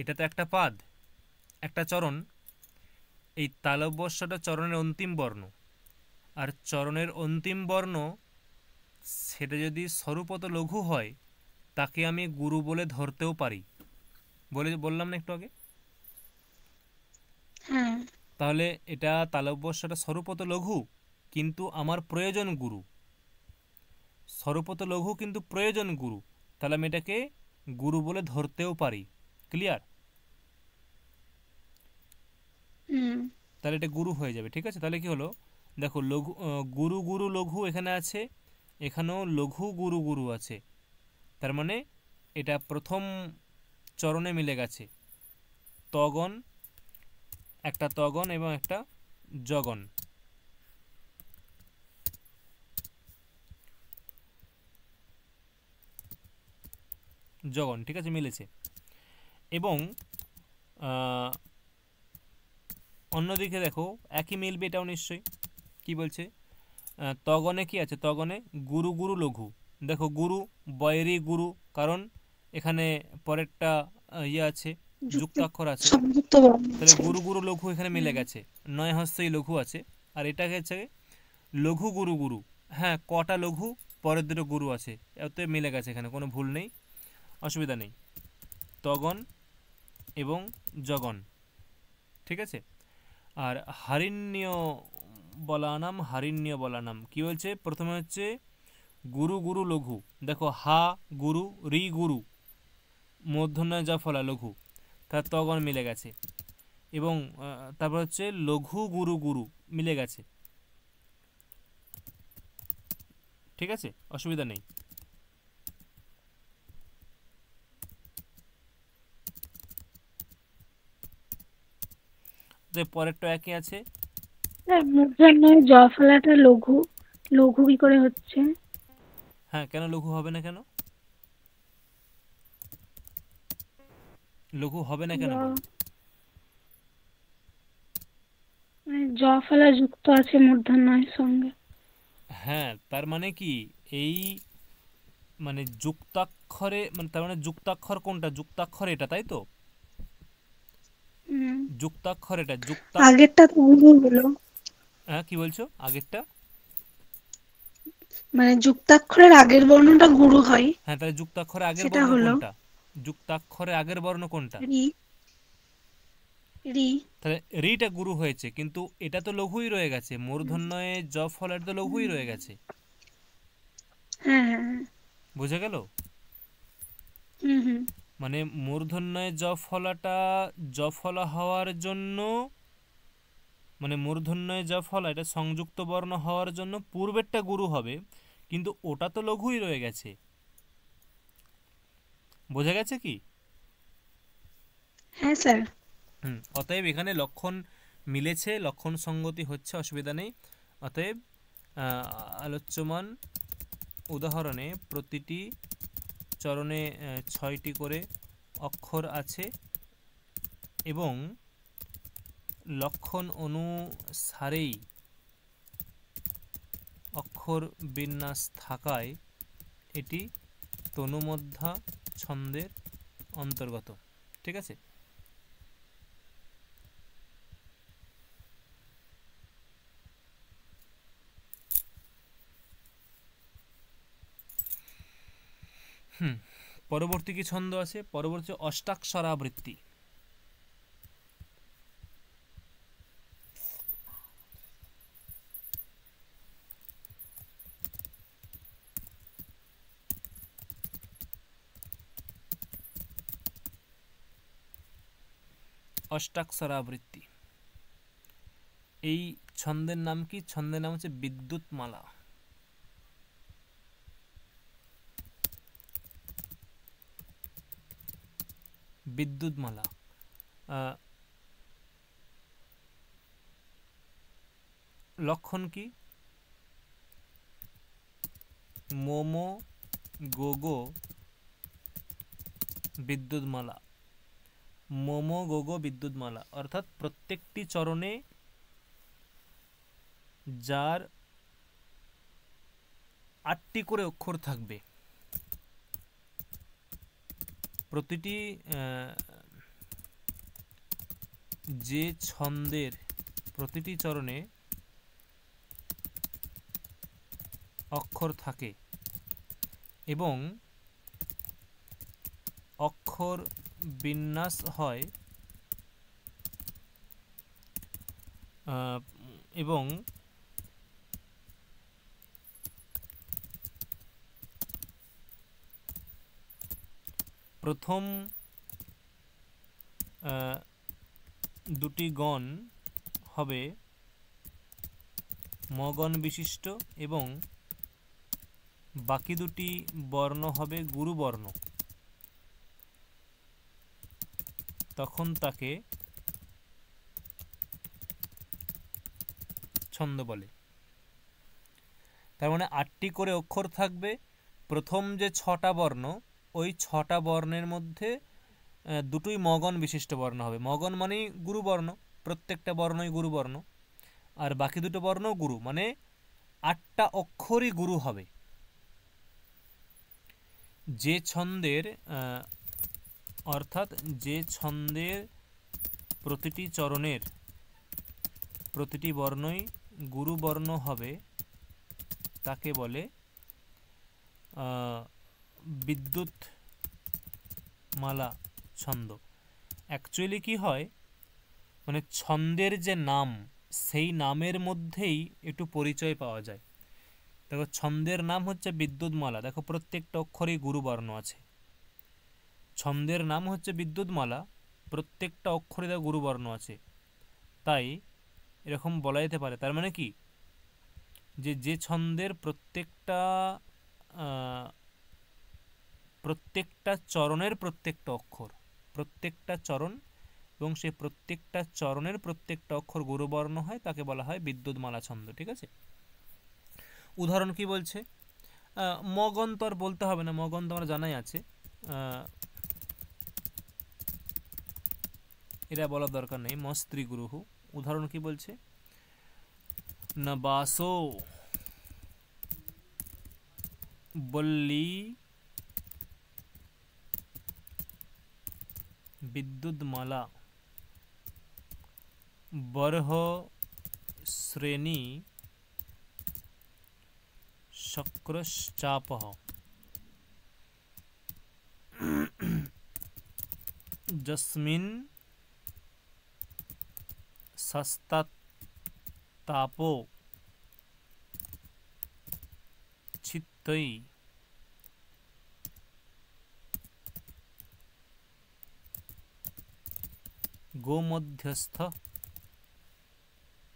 এটা তো একটা পাদ, একটা চরণ। এই তালব্যস্যটা চরণের অন্তিম বর্ণ, আর চরণের অন্তিম বর্ণ সেটা যদি স্বরূপত লঘু হয় তাকে আমি গুরু বলে ধরতেও পারি, বললাম না একটু আগে? হ্যাঁ তাহলে এটা তালব্যস্যটা স্বরূপত লঘু, কিন্তু আমার প্রয়োজন গুরু। স্বরূপত লঘু কিন্তু প্রয়োজন গুরু, তাহলে আমি এটাকে গুরু বলে ধরতেও পারি। ক্লিয়ার? হুম তাহলে এটা গুরু হয়ে যাবে। ঠিক আছে, তাহলে কি হলো দেখো, লঘু গুরু গুরু লঘু এখানে আছে, এখানেও লঘু গুরু গুরু আছে। তার মানে এটা প্রথম চরণে মিলে গেছে। তগণ, একটা তগণ এবং একটা জগন। জগন, ঠিক আছে, মিলেছে। এবং অন্যদিকে দেখো একই মিলবে এটাও নিশ্চয়ই। কি বলছে? তগণে কি আছে? তগণে গুরু গুরু লঘু। দেখো গুরু বৈরি গুরু, কারণ এখানে পরেরটা ইয়ে আছে, যুক্তাক্ষর আছে, সংযুক্ত বর্ণ তাহলে আছে। গুরু গুরু লঘু এখানে মিলে গেছে, নয় হস্যই লঘু আছে। আর এটা হচ্ছে লঘু গুরু গুরু, হ্যাঁ কটা লঘু পরের দুটো গুরু আছে, এতে মিলে গেছে, এখানে কোনো ভুল নেই, অসুবিধা নেই। তগন এবং জগন, ঠিক আছে। আর হারিণ্য বলানাম কি বলছে, প্রথমে হচ্ছে গুরু গুরু লঘু, দেখো হা গুরু রি গুরু মূর্ধন্য যা ফলা লঘু, তার তগন মিলে গেছে। এবং তারপর হচ্ছে লঘু গুরু গুরু মিলে গেছে, ঠিক আছে, অসুবিধা নেই। তো পরেরটা একই আছে। স্যার মূর্ধন্যয় জ ফলাটা লঘু, লঘু কি করে হচ্ছে? হ্যাঁ, কেন লঘু হবে না, কেন লঘু হবে না, কেন বলো? জ ফলা যুক্ত আছে মূর্ধন্যয়ের সঙ্গে। হ্যাঁ, তার মানে কি, এই মানে যুক্তাক্ষরে, মানে তার মানে যুক্তাক্ষর কোনটা, যুক্তাক্ষর এটা, তাই তো, যুক্তাক্ষর এটা, আগেরটা তো গুরু হলো, হ্যাঁ কি বলছো আগেরটা? মানে যুক্তাক্ষরের আগের বর্ণটা গুরু হয়, হ্যাঁ, তাহলে যুক্তাক্ষরে আগের সেটা বর্ণ হলো কোনটা, যুক্তাক্ষরে আগের বর্ণ কোনটা? রি। রি। তাহলে রিটা গুরু হয়েছে, কিন্তু এটা তো লঘুই রয়ে গেছে, মূর্ধন্যয়ে জ ফলের তো লঘুই রয়ে গেছে, হ্যাঁ হ্যাঁ হ্যাঁ। বুঝে গেল? হুম হুম। মানে মূর্ধন্যয়ে জ ফলাটা জ ফলা হওয়ার জন্য, মানে মূর্ধন্যয়ে জ ফলা এটা সংযুক্ত বর্ণ হওয়ার জন্য পূর্বেরটা গুরু হবে, কিন্তু ওটা তো লঘুই রয়ে গেছে, বোঝা গেছে কি? হ্যাঁ স্যার। অতএব এখানে লক্ষণ মিলেছে, লক্ষণ সঙ্গতি হচ্ছে, অসুবিধা নেই। অতএব আলোচ্যমান উদাহরণে প্রতিটি চরণে 6টি করে অক্ষর আছে এবং লক্ষণ অনুসারেই অক্ষর বিন্যাস থাকায় এটি তনুমধ্যা ছন্দের অন্তর্গত, ঠিক আছে। পরবর্তী কি ছন্দ আছে, পরবর্তী অষ্টাক্ষরাবৃত্তি। অষ্টাক্ষরাবৃত্তি, এই ছন্দের নাম কি? ছন্দের নাম হচ্ছে বিদ্যুৎমালা। বিদ্যুৎমালা লক্ষণ কি? মোমো গোগো বিদ্যুৎমালা, মোমো গোগো বিদ্যুৎমালা, অর্থাৎ প্রত্যেকটি চরণে যার 8টি করে অক্ষর থাকবে, প্রতিটি যে ছন্দের প্রতিটি চরণে অক্ষর থাকে এবং অক্ষর বিন্যাস হয় এবং প্রথম দুটি গণ হবে মগণ বিশিষ্ট এবং বাকি দুটি বর্ণ হবে গুরুবর্ণ, তখন তাকে ছন্দ বলে। তার মানে 8টি করে অক্ষর থাকবে, প্রথম যে 6টা বর্ণ, ওই 6টা বর্ণের মধ্যে দুটোই মগণ বিশিষ্ট বর্ণ হবে, মগণ মানেই গুরুবর্ণ, প্রত্যেকটা বর্ণই গুরুবর্ণ, আর বাকি দুটো বর্ণ গুরু, মানে 8টা অক্ষরই গুরু হবে। যে ছন্দের অর্থাৎ যে ছন্দের প্রতিটি চরণের প্রতিটি বর্ণই গুরুবর্ণ হবে তাকে বলে বিদ্যুৎ মালা ছন্দ। অ্যাকচুয়ালি কি হয়, মানে ছন্দের যে নাম সেই নামের মধ্যেই একটু পরিচয় পাওয়া যায়। দেখো ছন্দের নাম হচ্ছে বিদ্যুৎমালা, দেখো প্রত্যেকটা অক্ষরেই গুরুবর্ণ আছে। ছন্দের নাম হচ্ছে বিদ্যুৎমালা, প্রত্যেকটা অক্ষরে দেখো গুরুবর্ণ আছে, তাই এরকম বলা যেতে পারে। তার মানে কি, যে যে ছন্দের প্রত্যেকটা চরণের প্রত্যেকটা অক্ষর, প্রত্যেকটা চরণ এবং সেই প্রত্যেকটা চরণের প্রত্যেকটা অক্ষর গুরুবর্ণ হয় তাকে বলা হয় বিদ্যুৎমালা ছন্দ। ঠিক আছে, উদাহরণ কি বলছে, মগন তো আর বলতে হবে না, মগন তো আমার জানাই আছে, এরা বলার দরকার নেই। মস্ত্রী গুরুহু, উদাহরণ কি বলছে, না বাসো বল্লী বিদ্যুৎমালা বরহ শ্রেণী শক্রশ্চাপঃ যস্মিন সস্তাতাপো চিত্তৈ গোমধ্যস্থ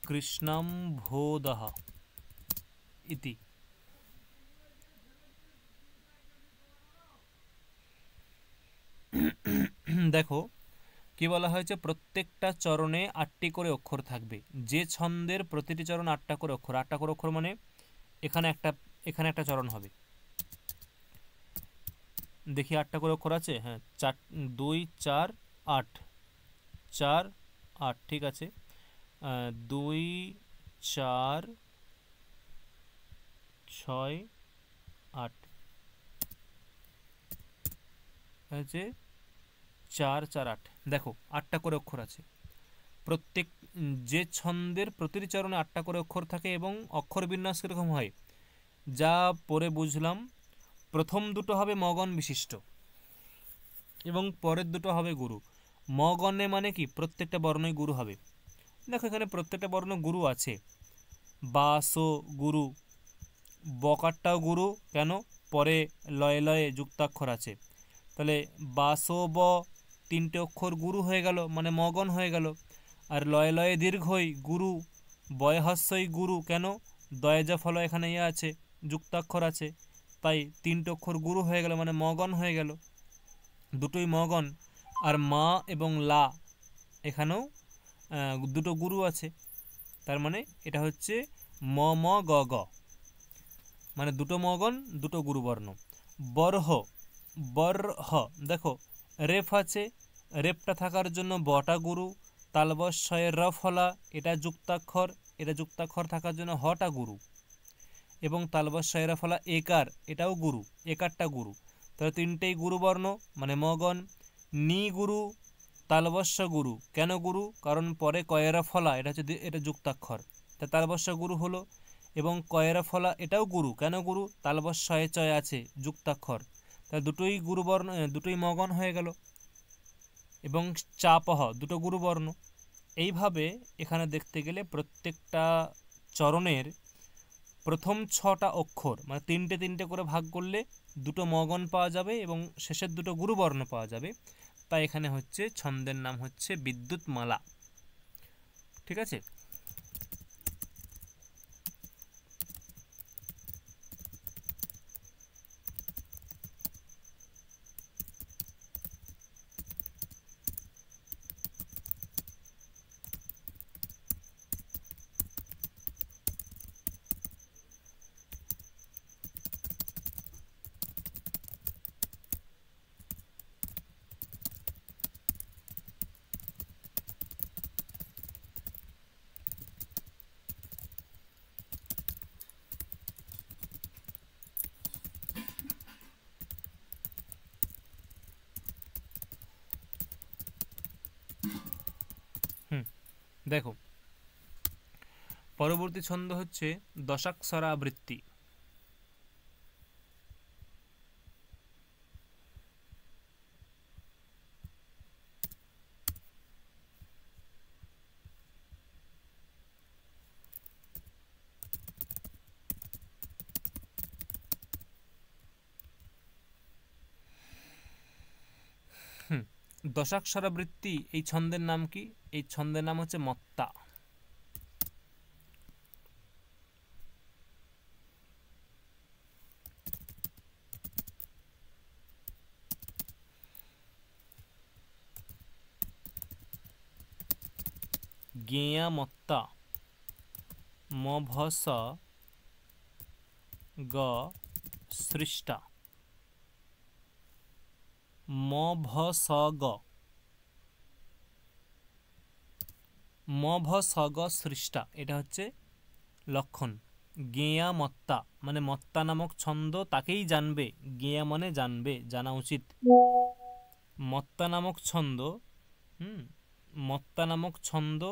কৃষ্ণাম্ভোদঃ ইতি। দেখো কি বলা হয়েছে, প্রত্যেকটা চরণে 8টি করে অক্ষর থাকবে। যে ছন্দের প্রতিটি চরণ 8টা করে অক্ষর, 8টা করে অক্ষর মানে এখানে একটা চরণ হবে। দেখি 8টা করে অক্ষর আছে, হ্যাঁ, 2 4 8, 4 8, ঠিক আছে, 2 4 6 8 আছে, 4 4 8, দেখো 8টা করে অক্ষর আছে। প্রত্যেক যে ছন্দের প্রতিটি চরণে 8টা করে অক্ষর থাকে এবং অক্ষর বিন্যাস কীরকম হয় যা পরে বুঝলাম। প্রথম দুটো হবে মগন বিশিষ্ট এবং পরের দুটো হবে গুরু। মগনে মানে কি, প্রত্যেকটা বর্ণই গুরু হবে। দেখো এখানে প্রত্যেকটা বর্ণ গুরু আছে, বাসো গুরু, বকারটাও গুরু, কেন, পরে লয়ে লয়ে যুক্তাক্ষর আছে, তাহলে বাসো ব 3টে অক্ষর গুরু হয়ে গেল, মানে মগন হয়ে গেল। আর লয়ে লয়ে দীর্ঘই গুরু, বয় হস্যই গুরু, কেন, দয়ে ফল এখানে আছে, যুক্তাক্ষর আছে, তাই 3টে অক্ষর গুরু হয়ে গেল, মানে মগন হয়ে গেল, দুটোই মগন। আর মা এবং লা এখানেও দুটো গুরু আছে, তার মানে এটা হচ্ছে ম ম গ গ, মানে দুটো মগন দুটো গুরুবর্ণ। বরহ বরহ, দেখো রেফ আছে, রেফটা থাকার জন্য বটা গুরু, তালবস্যয়ের রফ হলা এটা যুক্তাক্ষর থাকার জন্য হটা গুরু, এবং তালবস্যয়ের রফ হলা একার, এটাও গুরু, একারটা গুরু, তাহলে 3টেই গুরুবর্ণ মানে মগন। নি গুরু, তালবস্য গুরু, কেন গুরু, কারণ পরে কয়েরা ফলা এটা যুক্তাক্ষর, তা তালবস্য গুরু হলো, এবং কয়েরা ফলা এটাও গুরু, কেন গুরু, তালবস্যয়ে চয় আছে যুক্তাক্ষর, তা দুটোই গুরুবর্ণ, দুটোই মগন হয়ে গেল। এবং চাপহ দুটো গুরুবর্ণ। এইভাবে এখানে দেখতে গেলে প্রত্যেকটা চরণের প্রথম 6টা অক্ষর মানে 3টে করে ভাগ করলে দুটো মগন পাওয়া যাবে এবং শেষের দুটো গুরুবর্ণ পাওয়া যাবে। তাই এখানে হচ্ছে ছন্দের নাম হচ্ছে বিদ্যুৎমালা। ঠিক আছে, দেখো পরবর্তী ছন্দ হচ্ছে দশাক্ষরাবৃত্তি। দশাক্ষরাবৃত্তি এই ছন্দের নাম কি? এই ছন্দের নাম হচ্ছে মত্তা। গেয়া মত্তা ম ভ স গ সৃষ্টা ম ভ স গ ম ভ স গ সৃষ্টা, এটা হচ্ছে লক্ষণ। গেয়া মত্তা মানে মত্তা নামক ছন্দ তাকেই জানবে, গেয়া মানে জানবে, জানা উচিত। মত্তা নামক ছন্দ, মত্তা নামক ছন্দ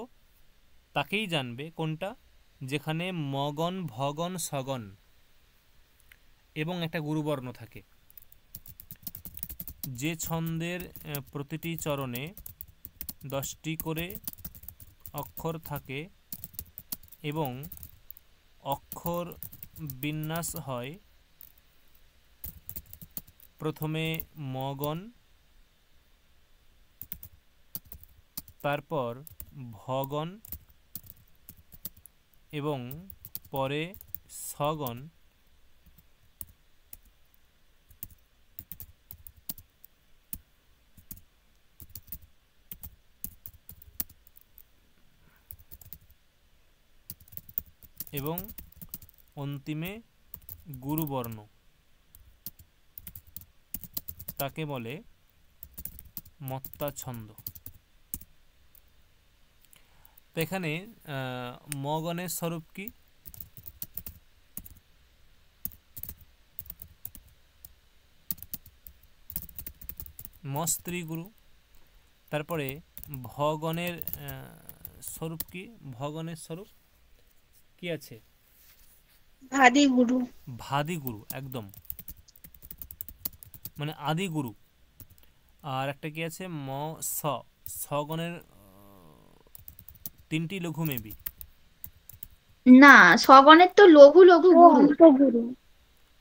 তাকেই জানবে কোনটা? যেখানে মগন ভগন সগন এবং একটা গুরুবর্ণ থাকে। যে ছন্দের প্রতিটি চরণে 10টি করে অক্ষর থাকে এবং অক্ষর বিন্যাস হয় প্রথমে মগন, তারপর ভগন এবং পরে সগন, এবং অন্তিমে গুরুবর্ণ, তাকে বলে মত্তা ছন্দ। তো এখানে মগনের স্বরূপ কি? ম স্ত্রী গুরু। তারপরে ভগনের স্বরূপ কি? ভগনের স্বরূপ কি আছে? ভাদি গুরু। ভাদি গুরু, একদম, মানে আদি গুরু। আর একটা কি আছে? ম স, সগণের 3টি লঘু মেবি। না, সগণের তো লঘু লঘু ও গুরু। অন্ত গুরু।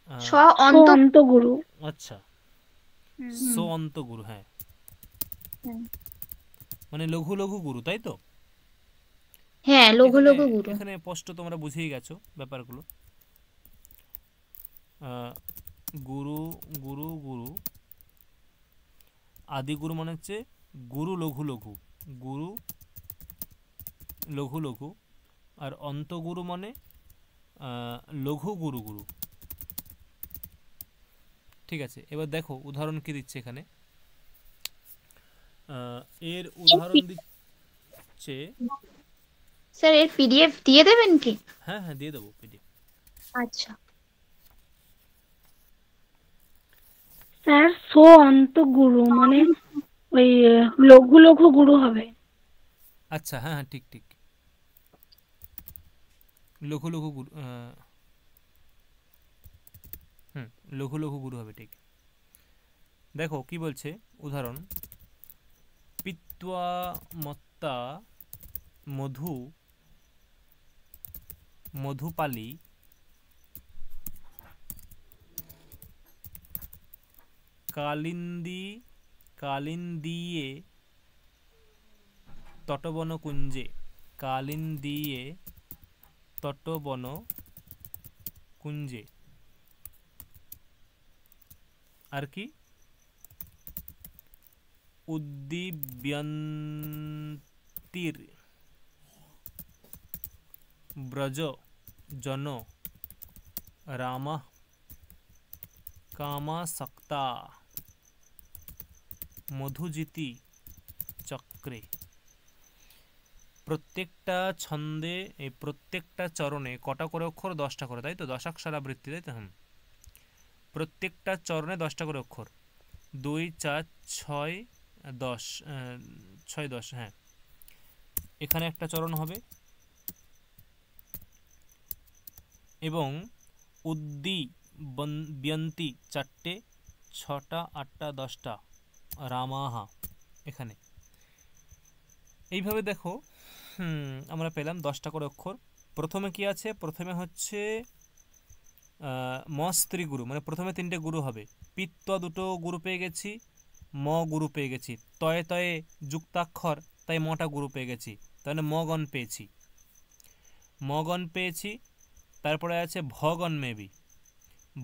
স ও অন্ত। অন্ত গুরু। আচ্ছা, হুম। সো অন্ত গুরু, হ্যাঁ, হুম। মানে লঘু লঘু গুরু, তাই তো? হ্যাঁ, লঘু এখানে লঘু গুরু। এখানে স্পষ্ট তোমরা বুঝেই গেছো ব্যাপারগুলো। গুরু গুরু গুরু, আদি গুরু মানে হচ্ছে গুরু লঘু লঘু, গুরু লঘু লঘু, আর অন্তগুরু মানে লঘু গুরু গুরু। ঠিক আছে, এবার দেখো উদাহরণ কি দিচ্ছে এখানে। এর উদাহরণ দিচ্ছে, স্যার এর পিডিএফ দিয়ে দেবেন কি? হ্যাঁ হ্যাঁ দিয়ে দেবো পিডিএফ। আচ্ছা। স্যার সো অন্ত গুরু মানে ওই লঘু লঘু গুরু হবে। আচ্ছা, হ্যাঁ হ্যাঁ ঠিক ঠিক, লঘু লঘু গুরু, লঘু লঘু গুরু হবে, ঠিক। দেখো কি বলছে উদাহরণ। পিত্বা মত্তা মধু মধুপালি কালিন্দী কালিন্দীয়ে তটবন কুঞ্জে, কালিন্দীয়ে তটবন কুঞ্জে। আর কি? উদ্দীব্যন্তীর ব্রজ জন রামঃ কামাসক্তা মধুজিতি চক্রে। প্রত্যেকটা ছন্দে, এই প্রত্যেকটা চরণে কটা করে অক্ষর? 10টা করে, তাই তো? দশাক্ষরাবৃত্তি, তাই তো? প্রত্যেকটা চরণে 10টা করে অক্ষর, 2 4 6 10, 6 10, হ্যাঁ। এখানে একটা চরণ হবে এবং উদ্দি ব্যন্তি 4টে, 6টা, 8টা, 10টা, রামাহা এখানে। এইভাবে দেখো আমরা পেলাম 10টা করে অক্ষর। প্রথমে কি আছে? প্রথমে হচ্ছে ম স্ত্রী গুরু, মানে প্রথমে 3টে গুরু হবে। পিত্ত 2টো গুরু পেয়ে গেছি, ম গুরু পেয়ে গেছি, তয়ে তয়ে যুক্তাক্ষর, তাই মটা গুরু পেয়ে গেছি, তাহলে মগণ পেয়েছি, মগণ পেয়েছি। তারপরে আছে ভগণ মেবি,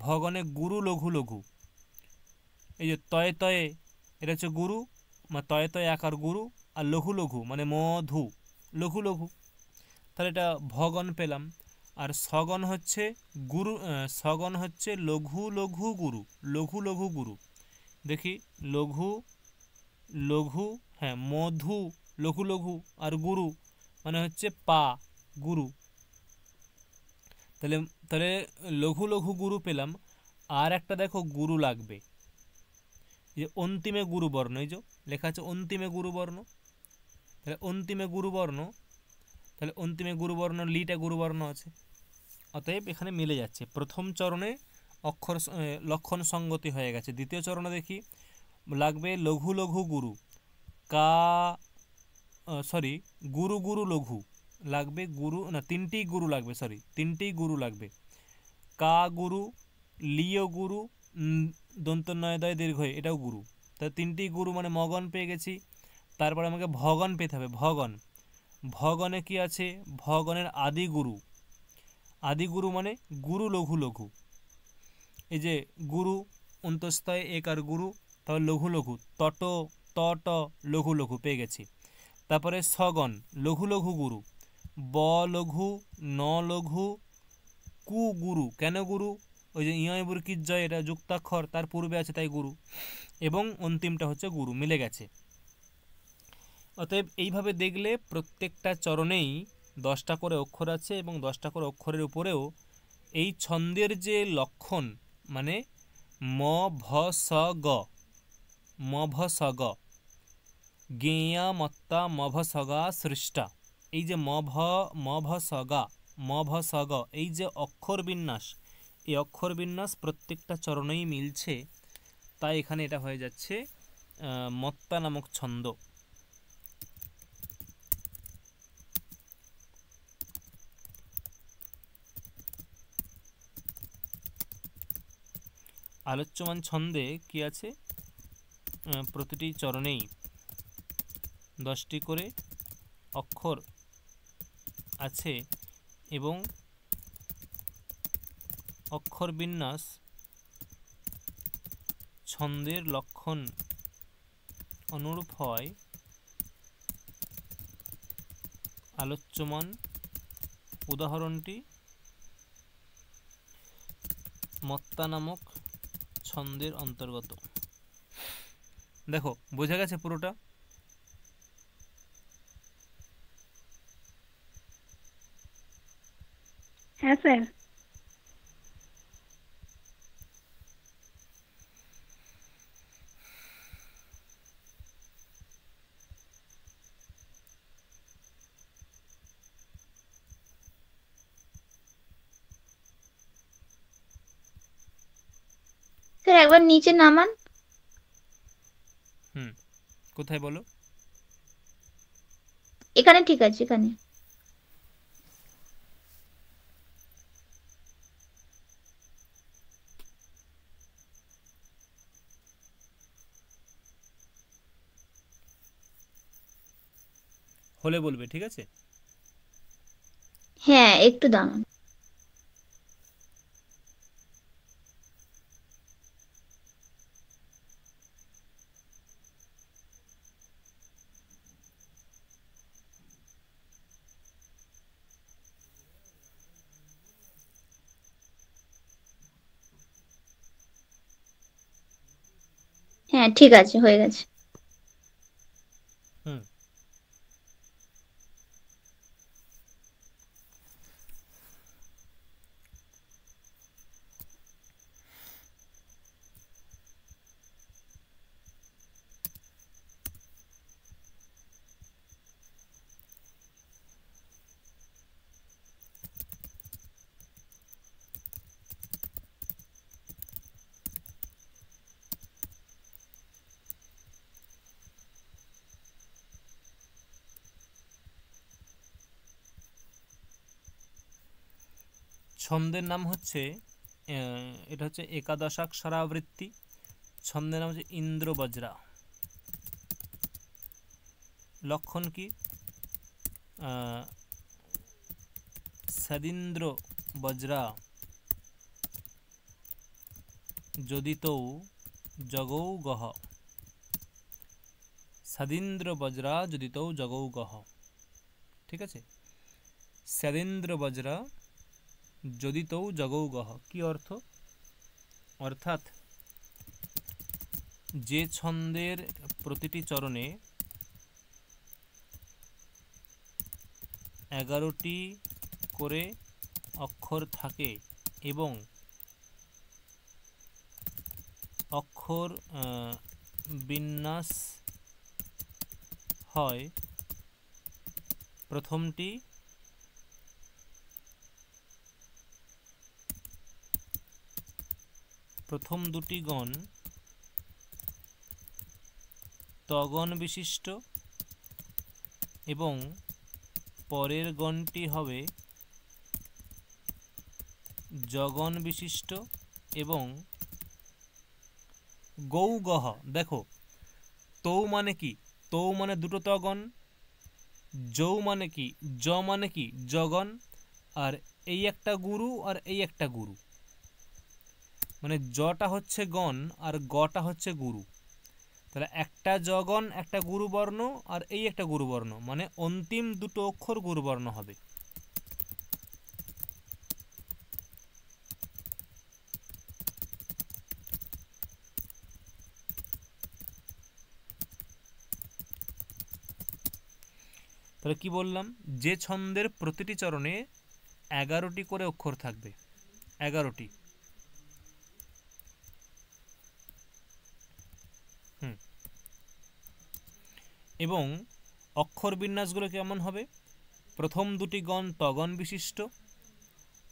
ভগণে গুরু লঘু লঘু, এই যে তয়ে তয়ে এটা হচ্ছে গুরু, তয়ে তয়ে আকার গুরু, আর লঘু লঘু মানে মধু, লঘু লঘু, তাহলে এটা ভগণ পেলাম। আর সগণ হচ্ছে গুরু, সগণ হচ্ছে লঘু লঘু গুরু, লঘু লঘু গুরু, দেখি লঘু লঘু, হ্যাঁ মধু লঘু লঘু, আর গুরু মানে হচ্ছে পা গুরু, তাহলে তাহলে লঘু লঘু গুরু পেলাম। আর একটা দেখো গুরু লাগবে, যে অন্তিমে গুরু বর্ণ, এই যে লেখা আছে অন্তিমে গুরু বর্ণ, তাহলে অন্তিমে গুরু বর্ণ, তাহলে অন্তিমে গুরু বর্ণ লিটা গুরু বর্ণ আছে, অতএব এখানে মিলে যাচ্ছে। প্রথম চরণে অক্ষর লক্ষণ সঙ্গতি হয়ে গেছে। দ্বিতীয় চরণে দেখি লাগবে লঘু লঘু গুরু, কা সরি গুরু গুরু লঘু লাগবে, গুরু না 3টি গুরু লাগবে, সরি 3টি গুরু লাগবে, কা গুরু, লিও গুরু, দন্তন্বয় দয় দীর্ঘ, এটাও গুরু, তাহলে 3টি গুরু মানে মগণ পেয়ে গেছি। তারপরে আমাকে ভগণ পেতে হবে, ভগণ, ভগণে কি আছে? ভগণের আদি গুরু, আদি গুরু মানে গুরু লঘু লঘু, এই যে গুরু অন্তস্তয় একার গুরু, তাহলে লঘু লঘু, তট তট লঘু লঘু পেয়ে গেছি। তারপরে সগণ লঘু লঘু গুরু, ব লঘু, ন লঘু, কু গুরু, কেন গুরু? ওই যে ইয় বুরকির জয়, এটা যুক্তাক্ষর, তার পূর্বে আছে তাই গুরু, এবং অন্তিমটা হচ্ছে গুরু, মিলে গেছে। অতএব এইভাবে দেখলে প্রত্যেকটা চরণেই 10টা করে অক্ষর আছে, এবং 10টা করে অক্ষরের উপরেও এই ছন্দের যে লক্ষণ, মানে ম ভ স গ, ম ভ স গ, গেয়া মত্তা ম ভ স গা সৃষ্টা, এই যে ম ভ স গা, ম ভ স গ, এই যে অক্ষর বিন্যাস, এই অক্ষর বিন্যাস প্রত্যেকটা চরণেই মিলছে, তাই এখানে এটা হয়ে যাচ্ছে মত্তা নামক ছন্দ। আলোচ্যমান ছন্দে কি আছে? প্রতিটি চরণেই 10টি করে অক্ষর আছে, এবং অক্ষর বিন্যাস ছন্দের লক্ষণ অনুরূপ হয় আলোচ্যমান উদাহরণটি মত্তা নামক ছন্দের অন্তর্গত। দেখো বোঝা গেছে পুরোটা? হ্যাঁ স্যার। স্যার একবার নিচে নামান। কোথায় বলো? এখানে ঠিক আছে, এখানে। হলে বলবে, ঠিক আছে? হ্যাঁ একটু দাঁড়ান। হ্যাঁ ঠিক আছে, হয়ে গেছে। হুম ছন্দের নাম হচ্ছে এটা হচ্ছে একাদশাক্ষরাবৃত্তি। ছন্দের নাম হচ্ছে ইন্দ্রবজ্রা। লক্ষণ কি? সদীন্দ্র বজ্রা যদিতৌ জগৌ গহ। সদীন্দ্র বজ্রা যদিতৌ জগৌ গহ। ঠিক আছে, সদীন্দ্র বজ্রা যদিতৌ জগৌ গহ কি অর্থ? অর্থাৎ যে ছন্দের প্রতিটি চরণে 11টি করে অক্ষর থাকে এবং অক্ষর বিন্যাস হয়, প্রথম দুটি গণ তগণ বিশিষ্ট এবং পরের গণটি হবে জগন বিশিষ্ট এবং গৌগহ। দেখো, তৌ মানে কি? তৌ মানে দুটো তগণ, যৌ মানে কি? জ মানে কি? জগন, আর এই একটা গুরু আর এই একটা গুরু, মানে জটা হচ্ছে গণ আর গটা হচ্ছে গুরু। তাহলে একটা জগন একটা গুরুবর্ণ আর এই একটা গুরুবর্ণ, মানে অন্তিম দুটো অক্ষর গুরুবর্ণ হবে। তাহলে কি বললাম? যে ছন্দের প্রতিটি চরণে 11টি করে অক্ষর থাকবে, 11টি। এবং অক্ষর বিন্যাসগুলো কেমন হবে? প্রথম দুটি গণ তগণ বিশিষ্ট,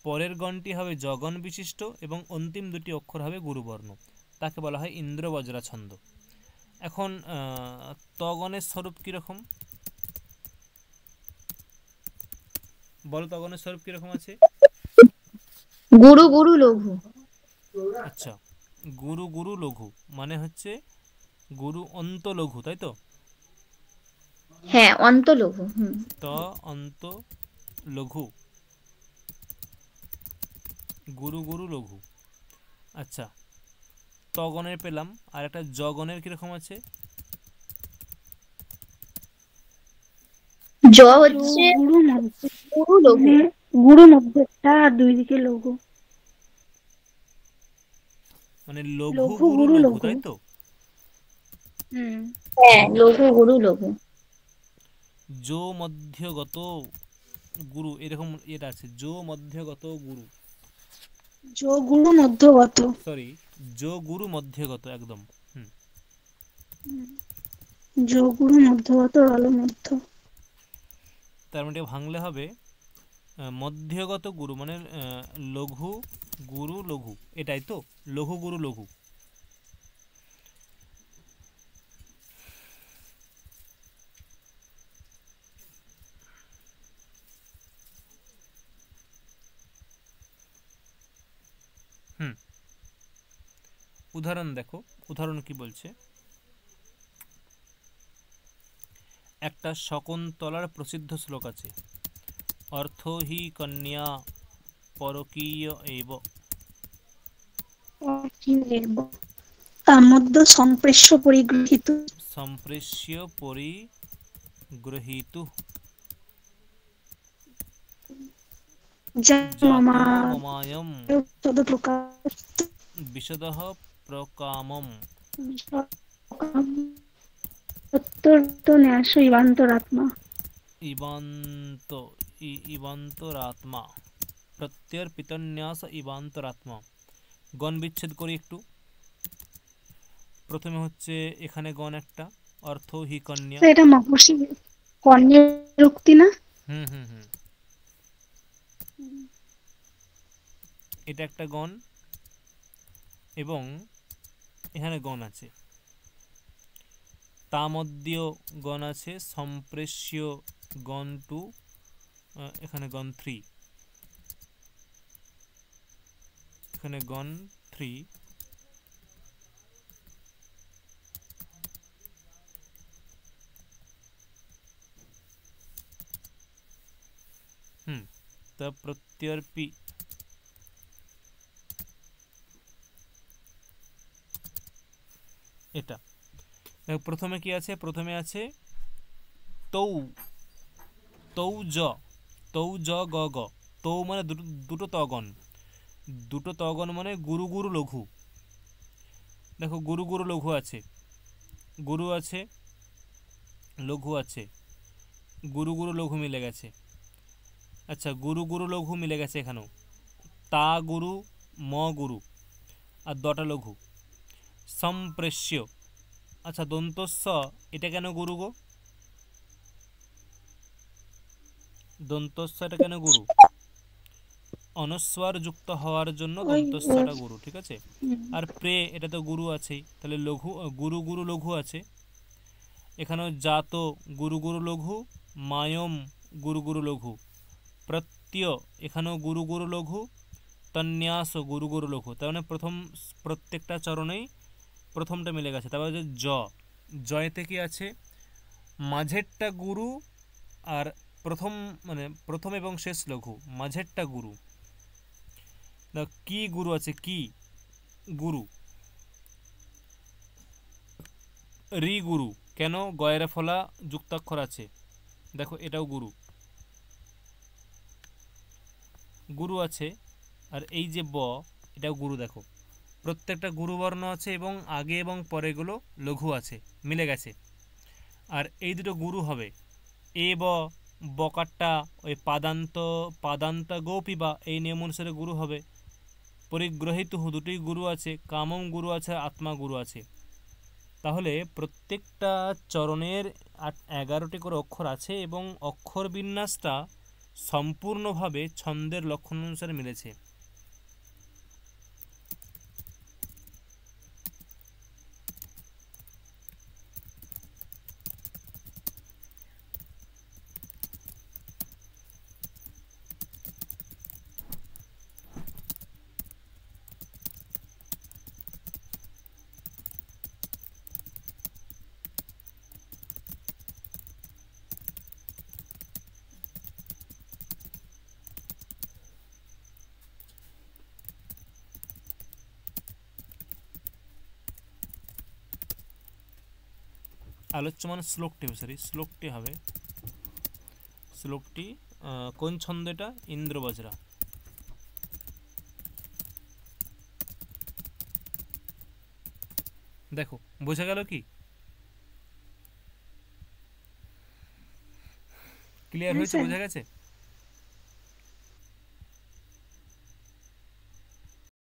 পরের গণটি হবে জগন বিশিষ্ট এবং অন্তিম দুটি অক্ষর হবে গুরুবর্ণ। তাকে বলা হয় ইন্দ্রবজ্রা ছন্দ। এখন তগণের স্বরূপ কীরকম বলো? তগণের স্বরূপ কীরকম আছে? গুরু গুরু লঘু। আচ্ছা, গুরু গুরু লঘু মানে হচ্ছে গুরু অন্ত লঘু, তাই তো? হ্যাঁ, অন্ত লঘু। ত অন্ত লঘু, গুরু গুরু লঘু। আচ্ছা, তগণের পেলাম, আর একটা জগণের কিরকম আছে? জ হচ্ছে গুরু মধ্যে, গুরু লঘু। গুরু মধ্যটা আর দুই দিকে লঘু, মানে লঘু লঘু গুরু গুরু লঘু, লঘু। তাই তো? হ্যাঁ, লঘু গুরু লঘু। যো মধ্যগত গুরু, এরকম এটা আছে, যো মধ্যগত গুরু, যো গুরু মধ্যগত, সরি, যো গুরু মধ্যগত, একদম। যো গুরু মধ্যগত রল মধ্য। তার মানে ভাঙলে হবে মধ্যগত গুরু মানে লঘু গুরু লঘু, এটাই তো? লঘু গুরু লঘু। উদাহরণ দেখো, উদাহরণ কি বলছে? একটা শকুন্তলার প্রসিদ্ধ শ্লোক আছে, অর্থ হি কন্যা পরকীয় এব। মধ্য সম্প্রেষ্য পরিগৃহীত, সম্প্রেষ্য পরিগৃহীতু জাতো মমায়ম বিশদঃ প্রকামম। ন্যাস ইবান্তরাত্মা, ইবান্তরাত্মা প্রত্যয়ের পিতন্যাস ইবান্তরাত্মা। গণ বিচ্ছেদ করি একটু। প্রথমে হচ্ছে এখানে গণ একটা, অর্থ হি কন্যা। এটা মহর্ষি কন্যার উক্তি না? এটা একটা গণ এবং এখানে গণ আছে, তা মধ্যে গণ আছে, সম্প্রেষ্য গণ 2, এখানে গণ 3। এখানে গন 3, তা প্রত্যয়ের পি। এটা দেখো প্রথমে কি আছে, প্রথমে আছে তৌ, তৌ জ, তৌ জ গ গ। তৌ মানে দুটো তগন, দুটো তগন মানে গুরু গুরু লঘু। দেখো গুরু গুরু লঘু আছে, গুরু আছে, লঘু আছে, গুরু গুরু লঘু মিলে গেছে। আচ্ছা গুরু গুরু লঘু মিলে গেছে এখানেও, তা গুরু ম গুরু আর দটা লঘু। সম্প্রেষ্য, আচ্ছা দন্তস্ব, এটা কেন গুরু গো? দন্তস্ব এটা কেন গুরু? অনস্বর যুক্ত হওয়ার জন্য ওই দন্তস্বটা গুরু, ঠিক আছে। হুম, আর প্রে এটা তো গুরু আছেই, তাহলে লঘু গুরু গুরু লঘু আছে। এখানেও জাত গুরু গুরু লঘু, মায়ম গুরু গুরু লঘু, প্রত্যয় এখানেও গুরু গুরু লঘু, তন্যাস গুরু গুরু লঘু। তার মানে প্রথম প্রত্যেকটা চরণেই প্রথমটা মিলে গেছে। তারপর হচ্ছে জ, জয়তে কি আছে? মাঝেরটা গুরু আর প্রথম মানে প্রথম এবং শেষ লঘু, মাঝেরটা গুরু। কি গুরু আছে, কি গুরু, রি গুরু কেন? গয়ের ফলা যুক্তাক্ষর আছে, দেখো এটাও গুরু, গুরু আছে। আর এই যে ব, এটাও গুরু, দেখো প্রত্যেকটা গুরুবর্ণ আছে এবং আগে এবং পরেগুলো লঘু আছে, মিলে গেছে। আর এই দুটো গুরু হবে, এ ব, বকারটা ওই পাদান্ত পাদান্ত গোপিবা এই নিয়ম অনুসারে গুরু হবে। পরিগ্রহিত দুটোই গুরু আছে, কামম গুরু আছে, আত্মা গুরু আছে। তাহলে প্রত্যেকটা চরণের 11টি করে অক্ষর আছে এবং অক্ষর বিন্যাসটা সম্পূর্ণভাবে ছন্দের লক্ষণ অনুসারে মিলেছে। আলোচ্যমান শ্লোকটি হবে, সরি শ্লোকটি হবে, শ্লোকটি কোন ছন্দ? এটা ইন্দ্রবজ্রা। দেখো বোঝা গেল কি? ক্লিয়ার হয়েছে? বোঝা গেছে?